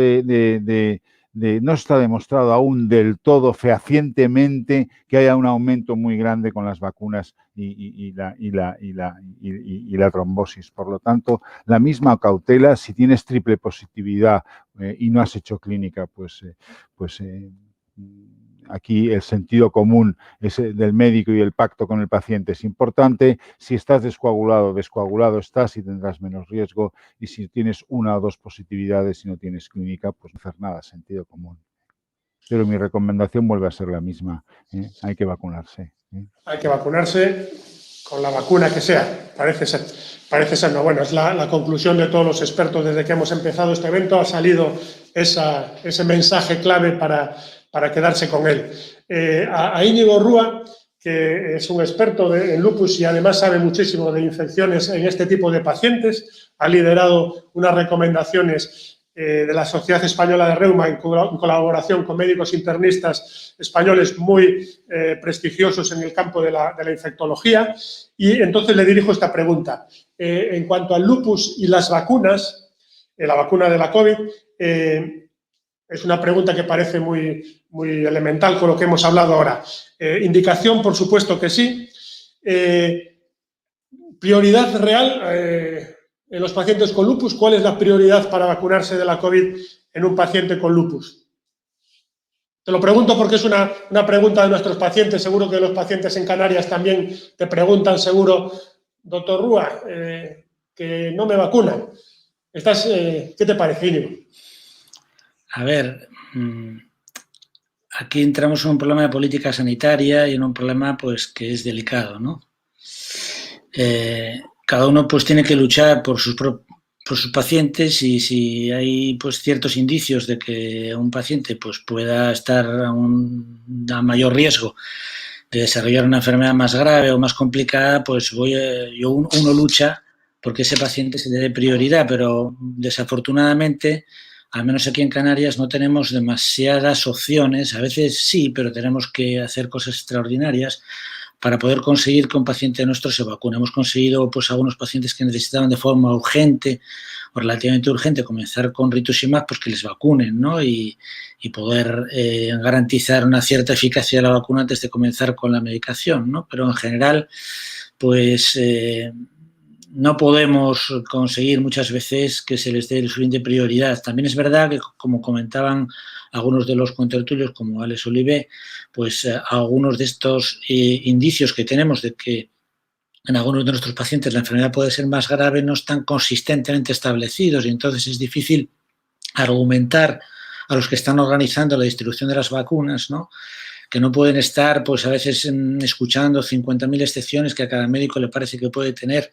no está demostrado aún del todo fehacientemente que haya un aumento muy grande con las vacunas y la trombosis. Por lo tanto, la misma cautela, si tienes triple positividad y no has hecho clínica, aquí el sentido común del médico y el pacto con el paciente es importante. Si estás descoagulado estás y tendrás menos riesgo. Y si tienes una o dos positividades y no tienes clínica, pues no hacer nada, sentido común. Pero mi recomendación vuelve a ser la misma. Hay que vacunarse. Hay que vacunarse con la vacuna que sea, parece ser. No, bueno, es la conclusión de todos los expertos desde que hemos empezado este evento. Ha salido ese mensaje clave para quedarse con él. A Íñigo Rúa, que es un experto en lupus y además sabe muchísimo de infecciones en este tipo de pacientes, ha liderado unas recomendaciones de la Sociedad Española de Reuma en colaboración con médicos internistas españoles muy prestigiosos en el campo de la infectología. Y entonces le dirijo esta pregunta. En cuanto al lupus y las vacunas, la vacuna de la COVID, Es una pregunta que parece muy, muy elemental con lo que hemos hablado ahora. Indicación, por supuesto que sí. Prioridad real en los pacientes con lupus. ¿Cuál es la prioridad para vacunarse de la COVID en un paciente con lupus? Te lo pregunto porque es una pregunta de nuestros pacientes. Seguro que los pacientes en Canarias también te preguntan, seguro, doctor Rúa, que no me vacunan. ¿Qué te parece, Íñigo? A ver, aquí entramos en un problema de política sanitaria y en un problema pues que es delicado, ¿no? Cada uno pues tiene que luchar por sus pacientes, y si hay pues ciertos indicios de que un paciente pues pueda estar a mayor riesgo de desarrollar una enfermedad más grave o más complicada, pues uno lucha porque ese paciente se le dé prioridad, pero desafortunadamente, al menos aquí en Canarias, no tenemos demasiadas opciones. A veces sí, pero tenemos que hacer cosas extraordinarias para poder conseguir que un paciente nuestro se vacune. Hemos conseguido pues algunos pacientes que necesitaban de forma urgente o relativamente urgente comenzar con rituximab, pues que les vacunen, ¿no? Y poder garantizar una cierta eficacia de la vacuna antes de comenzar con la medicación, ¿no? Pero en general, pues no podemos conseguir muchas veces que se les dé el suficiente prioridad. También es verdad que, como comentaban algunos de los contertulios, como Alex Olivé, pues algunos de estos indicios que tenemos de que en algunos de nuestros pacientes la enfermedad puede ser más grave no están consistentemente establecidos, y entonces es difícil argumentar a los que están organizando la distribución de las vacunas, ¿no?, que no pueden estar pues a veces escuchando 50.000 excepciones que a cada médico le parece que puede tener,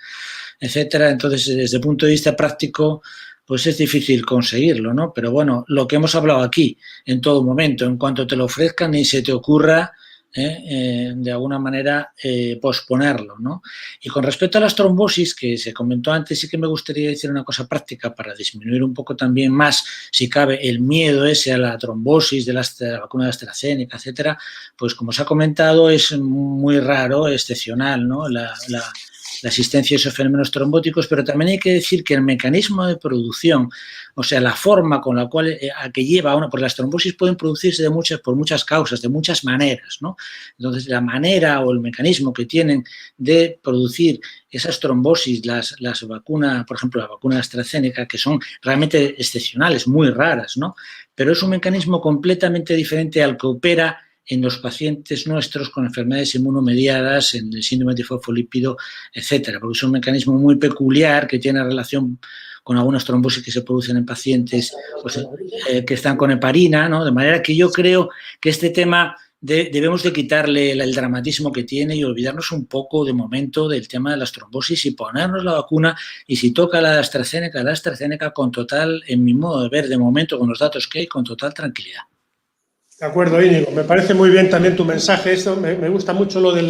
etcétera. Entonces, desde el punto de vista práctico, pues es difícil conseguirlo, ¿no? Pero bueno, lo que hemos hablado aquí en todo momento, en cuanto te lo ofrezcan, ni se te ocurra de alguna manera posponerlo, ¿no? Y con respecto a las trombosis, que se comentó antes, sí que me gustaría decir una cosa práctica para disminuir un poco también más, si cabe, el miedo ese a la trombosis de la vacuna de AstraZeneca, etcétera. Pues como se ha comentado, es muy raro, excepcional, ¿no?, la existencia de esos fenómenos trombóticos, pero también hay que decir que el mecanismo de producción, o sea, la forma con la cual a que lleva una, pues las trombosis pueden producirse por muchas causas, de muchas maneras, ¿no? Entonces, la manera o el mecanismo que tienen de producir esas trombosis, las vacunas, por ejemplo, la vacuna de AstraZeneca, que son realmente excepcionales, muy raras, ¿no? Pero es un mecanismo completamente diferente al que opera en los pacientes nuestros con enfermedades inmunomediadas, en el síndrome de fosfolípido, etcétera, porque es un mecanismo muy peculiar que tiene relación con algunas trombosis que se producen en pacientes pues, que están con heparina, ¿no? De manera que yo creo que este tema debemos de quitarle el dramatismo que tiene y olvidarnos un poco de momento del tema de las trombosis y ponernos la vacuna, y si toca la AstraZeneca con total, en mi modo de ver, de momento con los datos que hay, con total tranquilidad. De acuerdo, Íñigo. Me parece muy bien también tu mensaje. Esto me gusta mucho lo de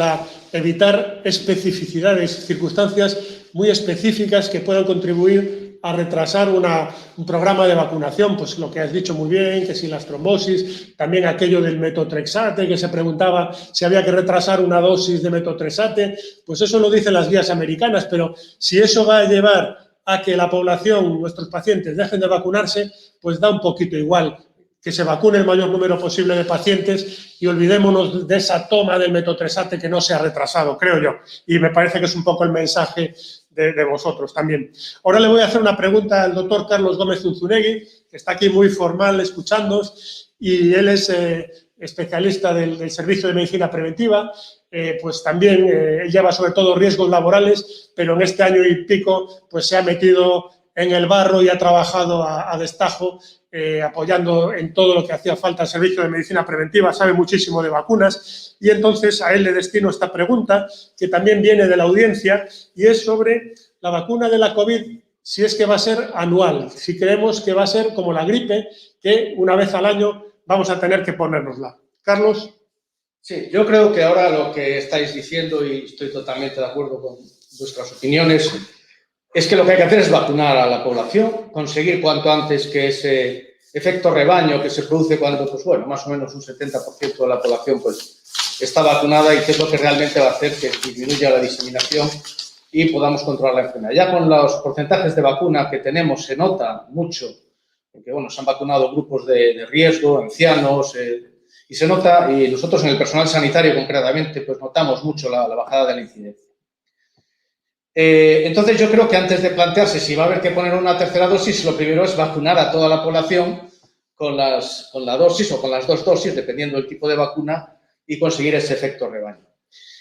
evitar especificidades, circunstancias muy específicas que puedan contribuir a retrasar un programa de vacunación. Pues lo que has dicho muy bien, que si las trombosis, también aquello del metotrexate, que se preguntaba si había que retrasar una dosis de metotrexate, pues eso lo dicen las guías americanas, pero si eso va a llevar a que la población, nuestros pacientes, dejen de vacunarse, pues da un poquito igual que se vacune el mayor número posible de pacientes y olvidémonos de esa toma del metotrexate que no se ha retrasado, creo yo. Y me parece que es un poco el mensaje de vosotros también. Ahora le voy a hacer una pregunta al doctor Carlos Gómez Zunzunegui, que está aquí muy formal escuchándonos, y él es especialista del Servicio de Medicina Preventiva. Pues también lleva sobre todo riesgos laborales, pero en este año y pico pues se ha metido en el barro y ha trabajado a destajo, apoyando en todo lo que hacía falta el Servicio de Medicina Preventiva, sabe muchísimo de vacunas, y entonces a él le destino esta pregunta, que también viene de la audiencia, y es sobre la vacuna de la COVID, si es que va a ser anual, si creemos que va a ser como la gripe, que una vez al año vamos a tener que ponérnosla. Carlos. Sí, yo creo que ahora lo que estáis diciendo, y estoy totalmente de acuerdo con vuestras opiniones, es que lo que hay que hacer es vacunar a la población, conseguir cuanto antes que ese efecto rebaño que se produce cuando, pues bueno, más o menos un 70% de la población pues está vacunada, y que es lo que realmente va a hacer que disminuya la diseminación y podamos controlar la enfermedad. Ya con los porcentajes de vacuna que tenemos se nota mucho en que bueno, se han vacunado grupos de riesgo, ancianos, y se nota, y nosotros en el personal sanitario concretamente, pues notamos mucho la bajada de la incidencia. Entonces, yo creo que antes de plantearse si va a haber que poner una tercera dosis, lo primero es vacunar a toda la población con la dosis o con las 2 dosis, dependiendo del tipo de vacuna, y conseguir ese efecto rebaño.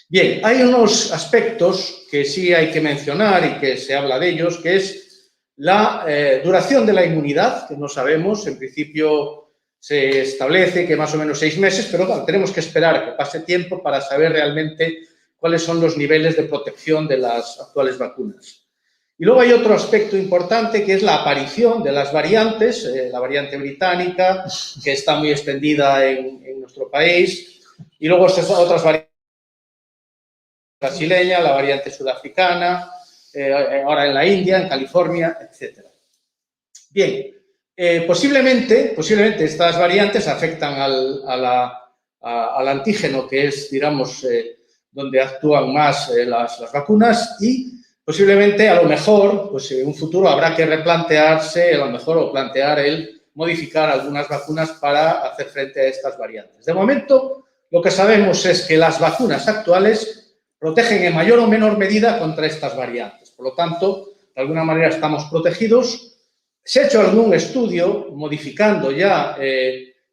Bien, hay unos aspectos que sí hay que mencionar y que se habla de ellos, que es la duración de la inmunidad, que no sabemos, en principio se establece que más o menos 6 meses, pero bueno, tenemos que esperar que pase tiempo para saber realmente cuáles son los niveles de protección de las actuales vacunas. Y luego hay otro aspecto importante que es la aparición de las variantes, la variante británica, que está muy extendida en nuestro país, y luego otras variantes brasileña, la variante sudafricana, ahora en la India, en California, etc. Bien, posiblemente estas variantes afectan al antígeno, que es, digamos, donde actúan más las vacunas, y posiblemente, a lo mejor, pues en un futuro habrá que replantearse, a lo mejor, o plantear el modificar algunas vacunas para hacer frente a estas variantes. De momento, lo que sabemos es que las vacunas actuales protegen en mayor o menor medida contra estas variantes. Por lo tanto, de alguna manera estamos protegidos. Se ha hecho algún estudio modificando ya,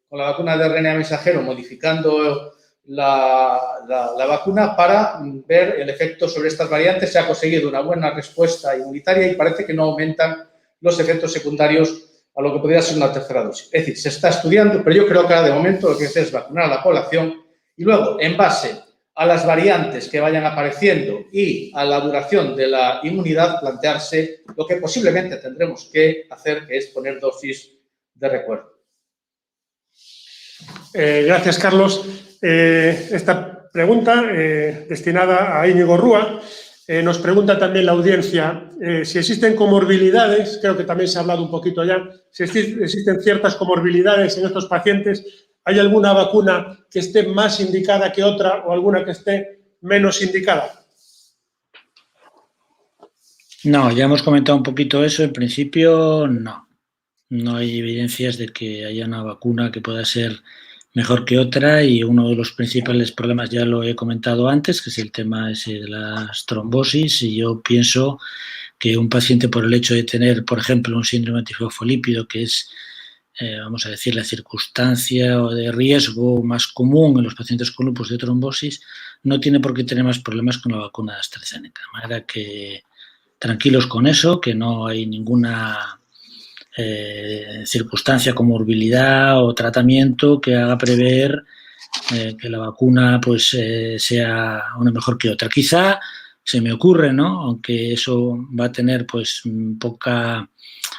con la vacuna de RNA mensajero, modificando la vacuna para ver el efecto sobre estas variantes. Se ha conseguido una buena respuesta inmunitaria y parece que no aumentan los efectos secundarios a lo que podría ser una tercera dosis. Es decir, se está estudiando, pero yo creo que ahora de momento lo que hay que hacer es vacunar a la población y luego, en base a las variantes que vayan apareciendo y a la duración de la inmunidad, plantearse lo que posiblemente tendremos que hacer, que es poner dosis de recuerdo. Gracias, Carlos. Esta pregunta, destinada a Íñigo Rúa, nos pregunta también la audiencia si existen comorbilidades, creo que también se ha hablado un poquito ya, si existen ciertas comorbilidades en estos pacientes. ¿Hay alguna vacuna que esté más indicada que otra o alguna que esté menos indicada? No, ya hemos comentado un poquito eso. En principio, no. No hay evidencias de que haya una vacuna que pueda ser mejor que otra, y uno de los principales problemas ya lo he comentado antes, que es el tema ese de las trombosis, y yo pienso que un paciente, por el hecho de tener, por ejemplo, un síndrome antifosfolípido, que es, vamos a decir, la circunstancia o de riesgo más común en los pacientes con lupus de trombosis, no tiene por qué tener más problemas con la vacuna de AstraZeneca. De manera que tranquilos con eso, que no hay ninguna circunstancia, comorbilidad o tratamiento que haga prever que la vacuna pues sea una mejor que otra. Quizá se me ocurre, ¿no?, aunque eso va a tener pues poca,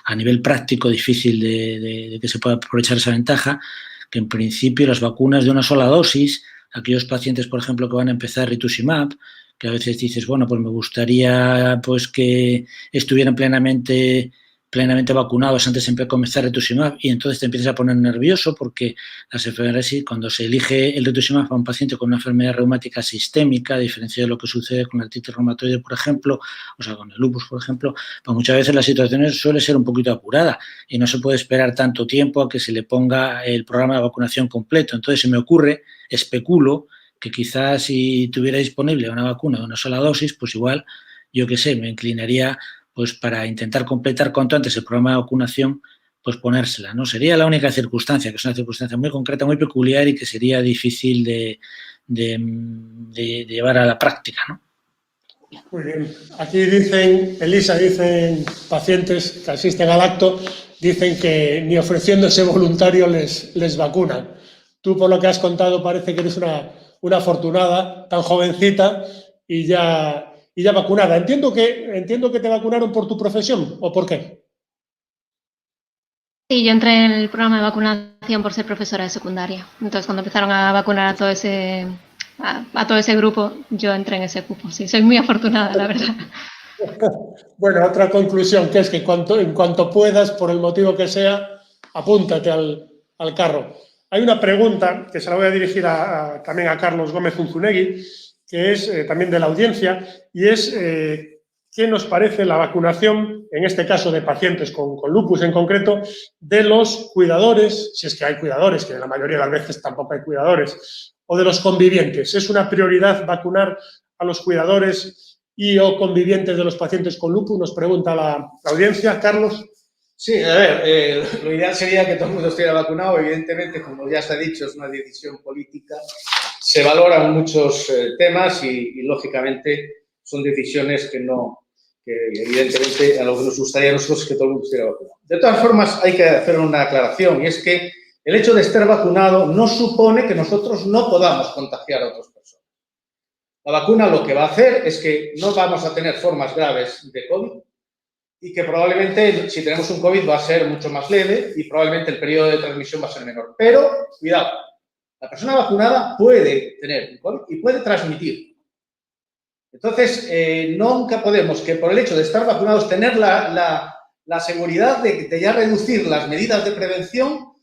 a nivel práctico, difícil de que se pueda aprovechar esa ventaja, que en principio las vacunas de una sola dosis, aquellos pacientes, por ejemplo, que van a empezar rituximab, que a veces dices, bueno, pues me gustaría pues que estuvieran plenamente vacunados antes de comenzar rituximab, y entonces te empiezas a poner nervioso porque las enfermedades, cuando se elige el rituximab para un paciente con una enfermedad reumática sistémica, a diferencia de lo que sucede con la artritis reumatoide, por ejemplo, o sea, con el lupus, por ejemplo, pues muchas veces la situación suele ser un poquito apurada y no se puede esperar tanto tiempo a que se le ponga el programa de vacunación completo. Entonces se me ocurre, especulo, que quizás si tuviera disponible una vacuna de una sola dosis, pues igual, yo qué sé, me inclinaría pues para intentar completar cuanto antes el programa de vacunación, pues ponérsela, ¿no? Sería la única circunstancia, que es una circunstancia muy concreta, muy peculiar y que sería difícil de llevar a la práctica, ¿no? Muy bien. Aquí dicen, Elisa, dicen pacientes que asisten al acto, dicen que ni ofreciéndose voluntario les vacunan. Tú, por lo que has contado, parece que eres una afortunada, tan jovencita y ya vacunada. Entiendo que te vacunaron por tu profesión, ¿o por qué? Sí, yo entré en el programa de vacunación por ser profesora de secundaria. Entonces, cuando empezaron a vacunar a todo ese grupo, yo entré en ese cupo. Sí, soy muy afortunada, la verdad. Bueno, otra conclusión, que es que en cuanto puedas, por el motivo que sea, apúntate al carro. Hay una pregunta que se la voy a dirigir también a Carlos Gómez Unzunegui, que es también de la audiencia, y es qué nos parece la vacunación, en este caso de pacientes con lupus en concreto, de los cuidadores, si es que hay cuidadores, que la mayoría de las veces tampoco hay cuidadores, o de los convivientes. ¿Es una prioridad vacunar a los cuidadores y o convivientes de los pacientes con lupus? Nos pregunta la audiencia. Carlos. Sí, a ver, lo ideal sería que todo el mundo estuviera vacunado. Evidentemente, como ya se ha dicho, es una decisión política. Se valoran muchos temas y, lógicamente, son decisiones que evidentemente, a lo que nos gustaría a nosotros es que todo el mundo estuviera vacunado. De todas formas, hay que hacer una aclaración, y es que el hecho de estar vacunado no supone que nosotros no podamos contagiar a otras personas. La vacuna lo que va a hacer es que no vamos a tener formas graves de COVID, y que probablemente, si tenemos un COVID, va a ser mucho más leve y probablemente el periodo de transmisión va a ser menor. Pero, cuidado, la persona vacunada puede tener un COVID y puede transmitir. Entonces, nunca podemos que por el hecho de estar vacunados tener la seguridad de ya reducir las medidas de prevención,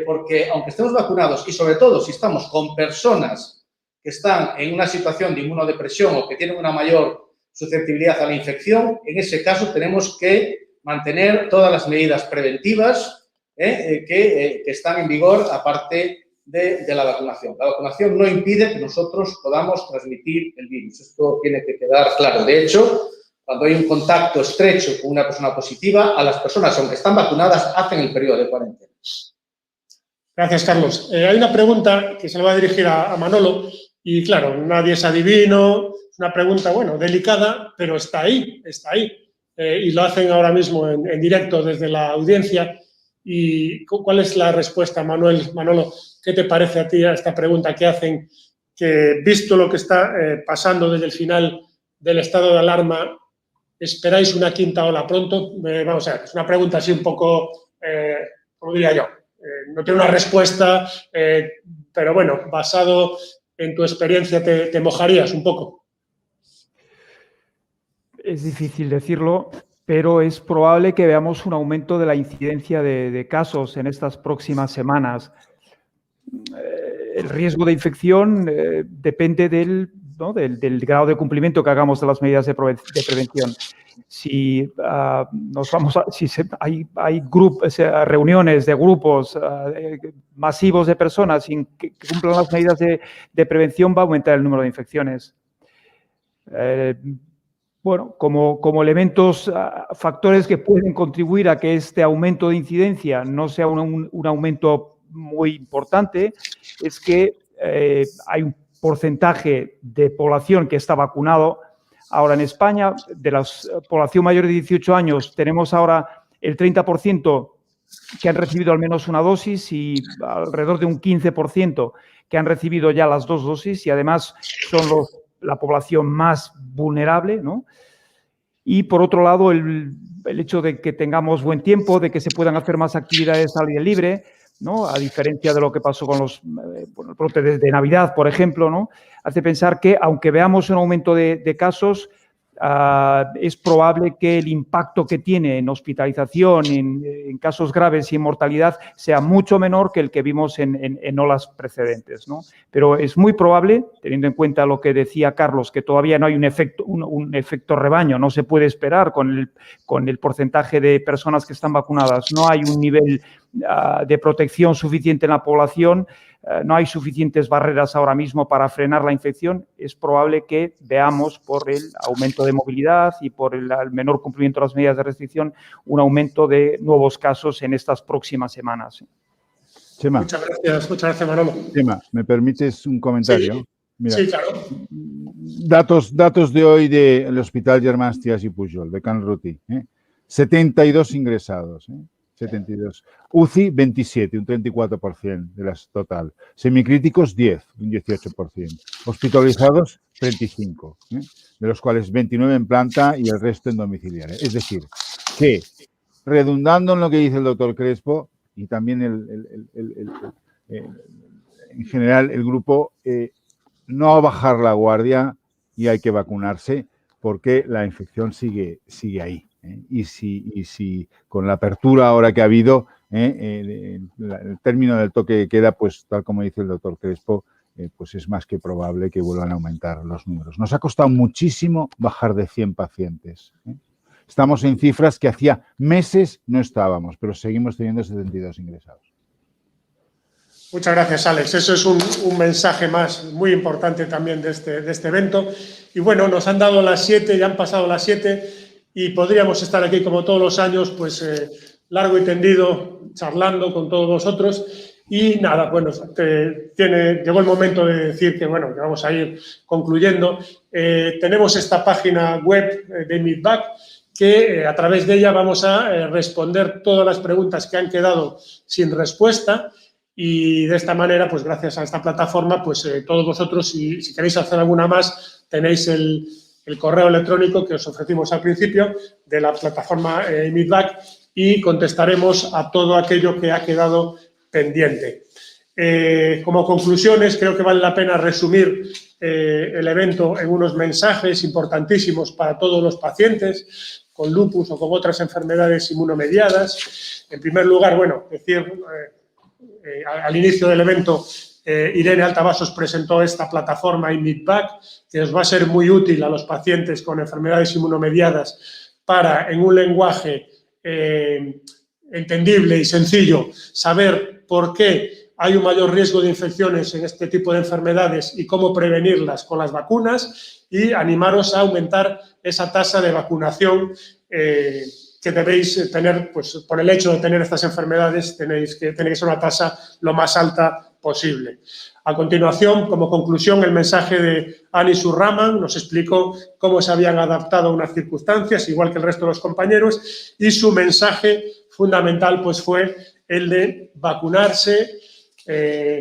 porque aunque estemos vacunados y sobre todo si estamos con personas que están en una situación de inmunodepresión o que tienen una mayor susceptibilidad a la infección, en ese caso tenemos que mantener todas las medidas preventivas que están en vigor, aparte de la vacunación. La vacunación no impide que nosotros podamos transmitir el virus. Esto tiene que quedar claro. De hecho, cuando hay un contacto estrecho con una persona positiva, a las personas, aunque están vacunadas, hacen el periodo de cuarentena. Gracias, Carlos. Hay una pregunta que se le va a dirigir a Manolo y, claro, nadie es adivino. Es una pregunta, bueno, delicada, pero está ahí, y lo hacen ahora mismo en directo desde la audiencia. ¿Y cuál es la respuesta, Manolo? ¿Qué te parece a ti a esta pregunta que hacen? Que, visto lo que está pasando desde el final del estado de alarma, ¿esperáis una quinta ola pronto? Vamos a ver, es una pregunta así un poco, ¿cómo diría yo? No tiene una respuesta, pero bueno, basado en tu experiencia, ¿te mojarías un poco? Es difícil decirlo, pero es probable que veamos un aumento de la incidencia de casos en estas próximas semanas. El riesgo de infección depende del grado de cumplimiento que hagamos de las medidas de prevención. Si hay reuniones de grupos masivos de personas sin que cumplan las medidas de prevención, va a aumentar el número de infecciones. Bueno, como elementos, factores que pueden contribuir a que este aumento de incidencia no sea un aumento muy importante, es que hay un porcentaje de población que está vacunado. Ahora en España, de la población mayor de 18 años, tenemos ahora el 30% que han recibido al menos una dosis y alrededor de un 15% que han recibido ya las 2 dosis, y además son la población más vulnerable, ¿no? Y por otro lado, el hecho de que tengamos buen tiempo, de que se puedan hacer más actividades al aire libre, ¿no? A diferencia de lo que pasó con el brote de Navidad, por ejemplo, ¿no? Hace pensar que, aunque veamos un aumento de casos, es probable que el impacto que tiene en hospitalización, en casos graves y en mortalidad sea mucho menor que el que vimos en olas precedentes, ¿no? Pero es muy probable, teniendo en cuenta lo que decía Carlos, que todavía no hay un efecto rebaño, no se puede esperar con el porcentaje de personas que están vacunadas, no hay un nivel de protección suficiente en la población, no hay suficientes barreras ahora mismo para frenar la infección. Es probable que veamos, por el aumento de movilidad y por el menor cumplimiento de las medidas de restricción, un aumento de nuevos casos en estas próximas semanas. Chema. Muchas gracias, Manolo. Chema, ¿me permites un comentario? Sí, mira, sí, claro. Datos de hoy del Hospital Germán Stias y Pujol, de Can Ruti. 72 ingresados. 72. UCI, 27, un 34% de las total. Semicríticos, 10, un 18%. Hospitalizados, 35, de los cuales 29 en planta y el resto en domiciliaria. Es decir, que, redundando en lo que dice el doctor Crespo y también en general el grupo, no a bajar la guardia y hay que vacunarse porque la infección sigue ahí. Y si con la apertura ahora que ha habido, el término del toque de queda, pues tal como dice el doctor Crespo, pues es más que probable que vuelvan a aumentar los números. Nos ha costado muchísimo bajar de 100 pacientes. Estamos en cifras que hacía meses no estábamos, pero seguimos teniendo 72 ingresados. Muchas gracias, Alex. Eso es un mensaje más muy importante también de este evento. Y bueno, nos han dado las 7, ya han pasado las 7 y podríamos estar aquí como todos los años, pues largo y tendido, charlando con todos vosotros. Y nada, bueno, llegó el momento de decir que, bueno, que vamos a ir concluyendo. Tenemos esta página web de Meetback que a través de ella vamos a responder todas las preguntas que han quedado sin respuesta. Y de esta manera, pues gracias a esta plataforma, pues todos vosotros, si queréis hacer alguna más, tenéis el correo electrónico que os ofrecimos al principio de la plataforma Meetback y contestaremos a todo aquello que ha quedado pendiente. Como conclusiones, creo que vale la pena resumir el evento en unos mensajes importantísimos para todos los pacientes con lupus o con otras enfermedades inmunomediadas. En primer lugar, bueno, decir... al inicio del evento, Irene Altavasos presentó esta plataforma Meetback, que os va a ser muy útil a los pacientes con enfermedades inmunomediadas para, en un lenguaje entendible y sencillo, saber por qué hay un mayor riesgo de infecciones en este tipo de enfermedades y cómo prevenirlas con las vacunas y animaros a aumentar esa tasa de vacunación que debéis tener, pues por el hecho de tener estas enfermedades, tenéis que ser una tasa lo más alta posible. A continuación, como conclusión, el mensaje de Anisu Rahman nos explicó cómo se habían adaptado a unas circunstancias, igual que el resto de los compañeros, y su mensaje fundamental pues fue el de vacunarse,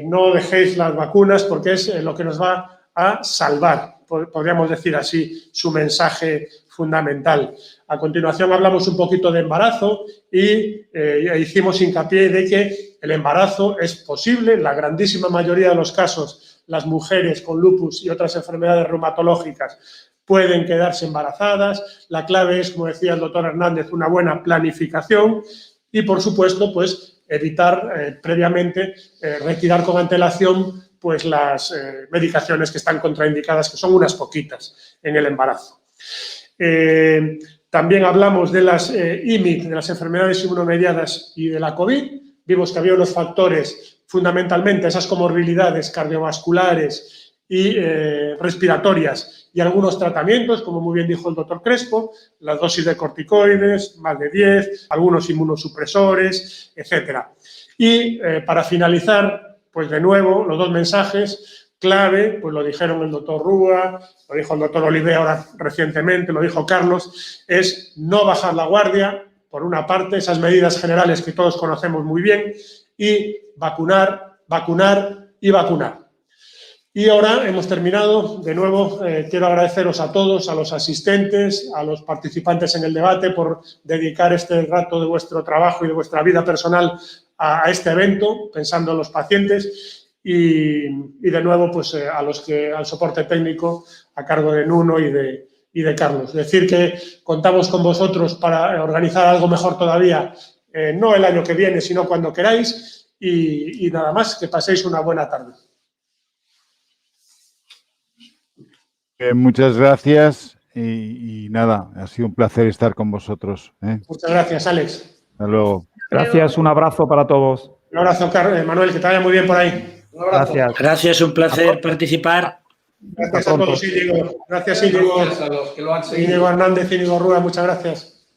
no dejéis las vacunas porque es lo que nos va a salvar, podríamos decir así, su mensaje fundamental. A continuación hablamos un poquito de embarazo y hicimos hincapié de que el embarazo es posible. En la grandísima mayoría de los casos, las mujeres con lupus y otras enfermedades reumatológicas pueden quedarse embarazadas. La clave es, como decía el doctor Hernández, una buena planificación y, por supuesto, pues evitar previamente retirar con antelación pues las medicaciones que están contraindicadas, que son unas poquitas en el embarazo. También hablamos de las IMID, de las enfermedades inmunomediadas y de la COVID. Vimos que había unos factores, fundamentalmente esas comorbilidades cardiovasculares y respiratorias y algunos tratamientos, como muy bien dijo el doctor Crespo, las dosis de corticoides, más de 10, algunos inmunosupresores, etcétera. Y para finalizar, pues de nuevo, los dos mensajes clave, pues lo dijeron el doctor Rúa, lo dijo el doctor Olivé ahora recientemente, lo dijo Carlos, es no bajar la guardia, por una parte, esas medidas generales que todos conocemos muy bien, y vacunar, vacunar y vacunar. Y ahora hemos terminado. De nuevo, quiero agradeceros a todos, a los asistentes, a los participantes en el debate por dedicar este rato de vuestro trabajo y de vuestra vida personal a este evento, pensando en los pacientes. Y de nuevo, pues al soporte técnico a cargo de Nuno y de Carlos. Decir que contamos con vosotros para organizar algo mejor todavía, no el año que viene, sino cuando queráis. Y nada más, que paséis una buena tarde. Muchas gracias y nada, ha sido un placer estar con vosotros. Muchas gracias, Alex. Hasta luego. Gracias, un abrazo para todos. Un abrazo, Manuel, que te vaya muy bien por ahí. Un abrazo. Gracias. Gracias, un placer participar. Gracias a todos, Íñigo. Gracias, Íñigo. Gracias a los que lo han seguido. Íñigo Hernández, Íñigo Rúa, muchas gracias.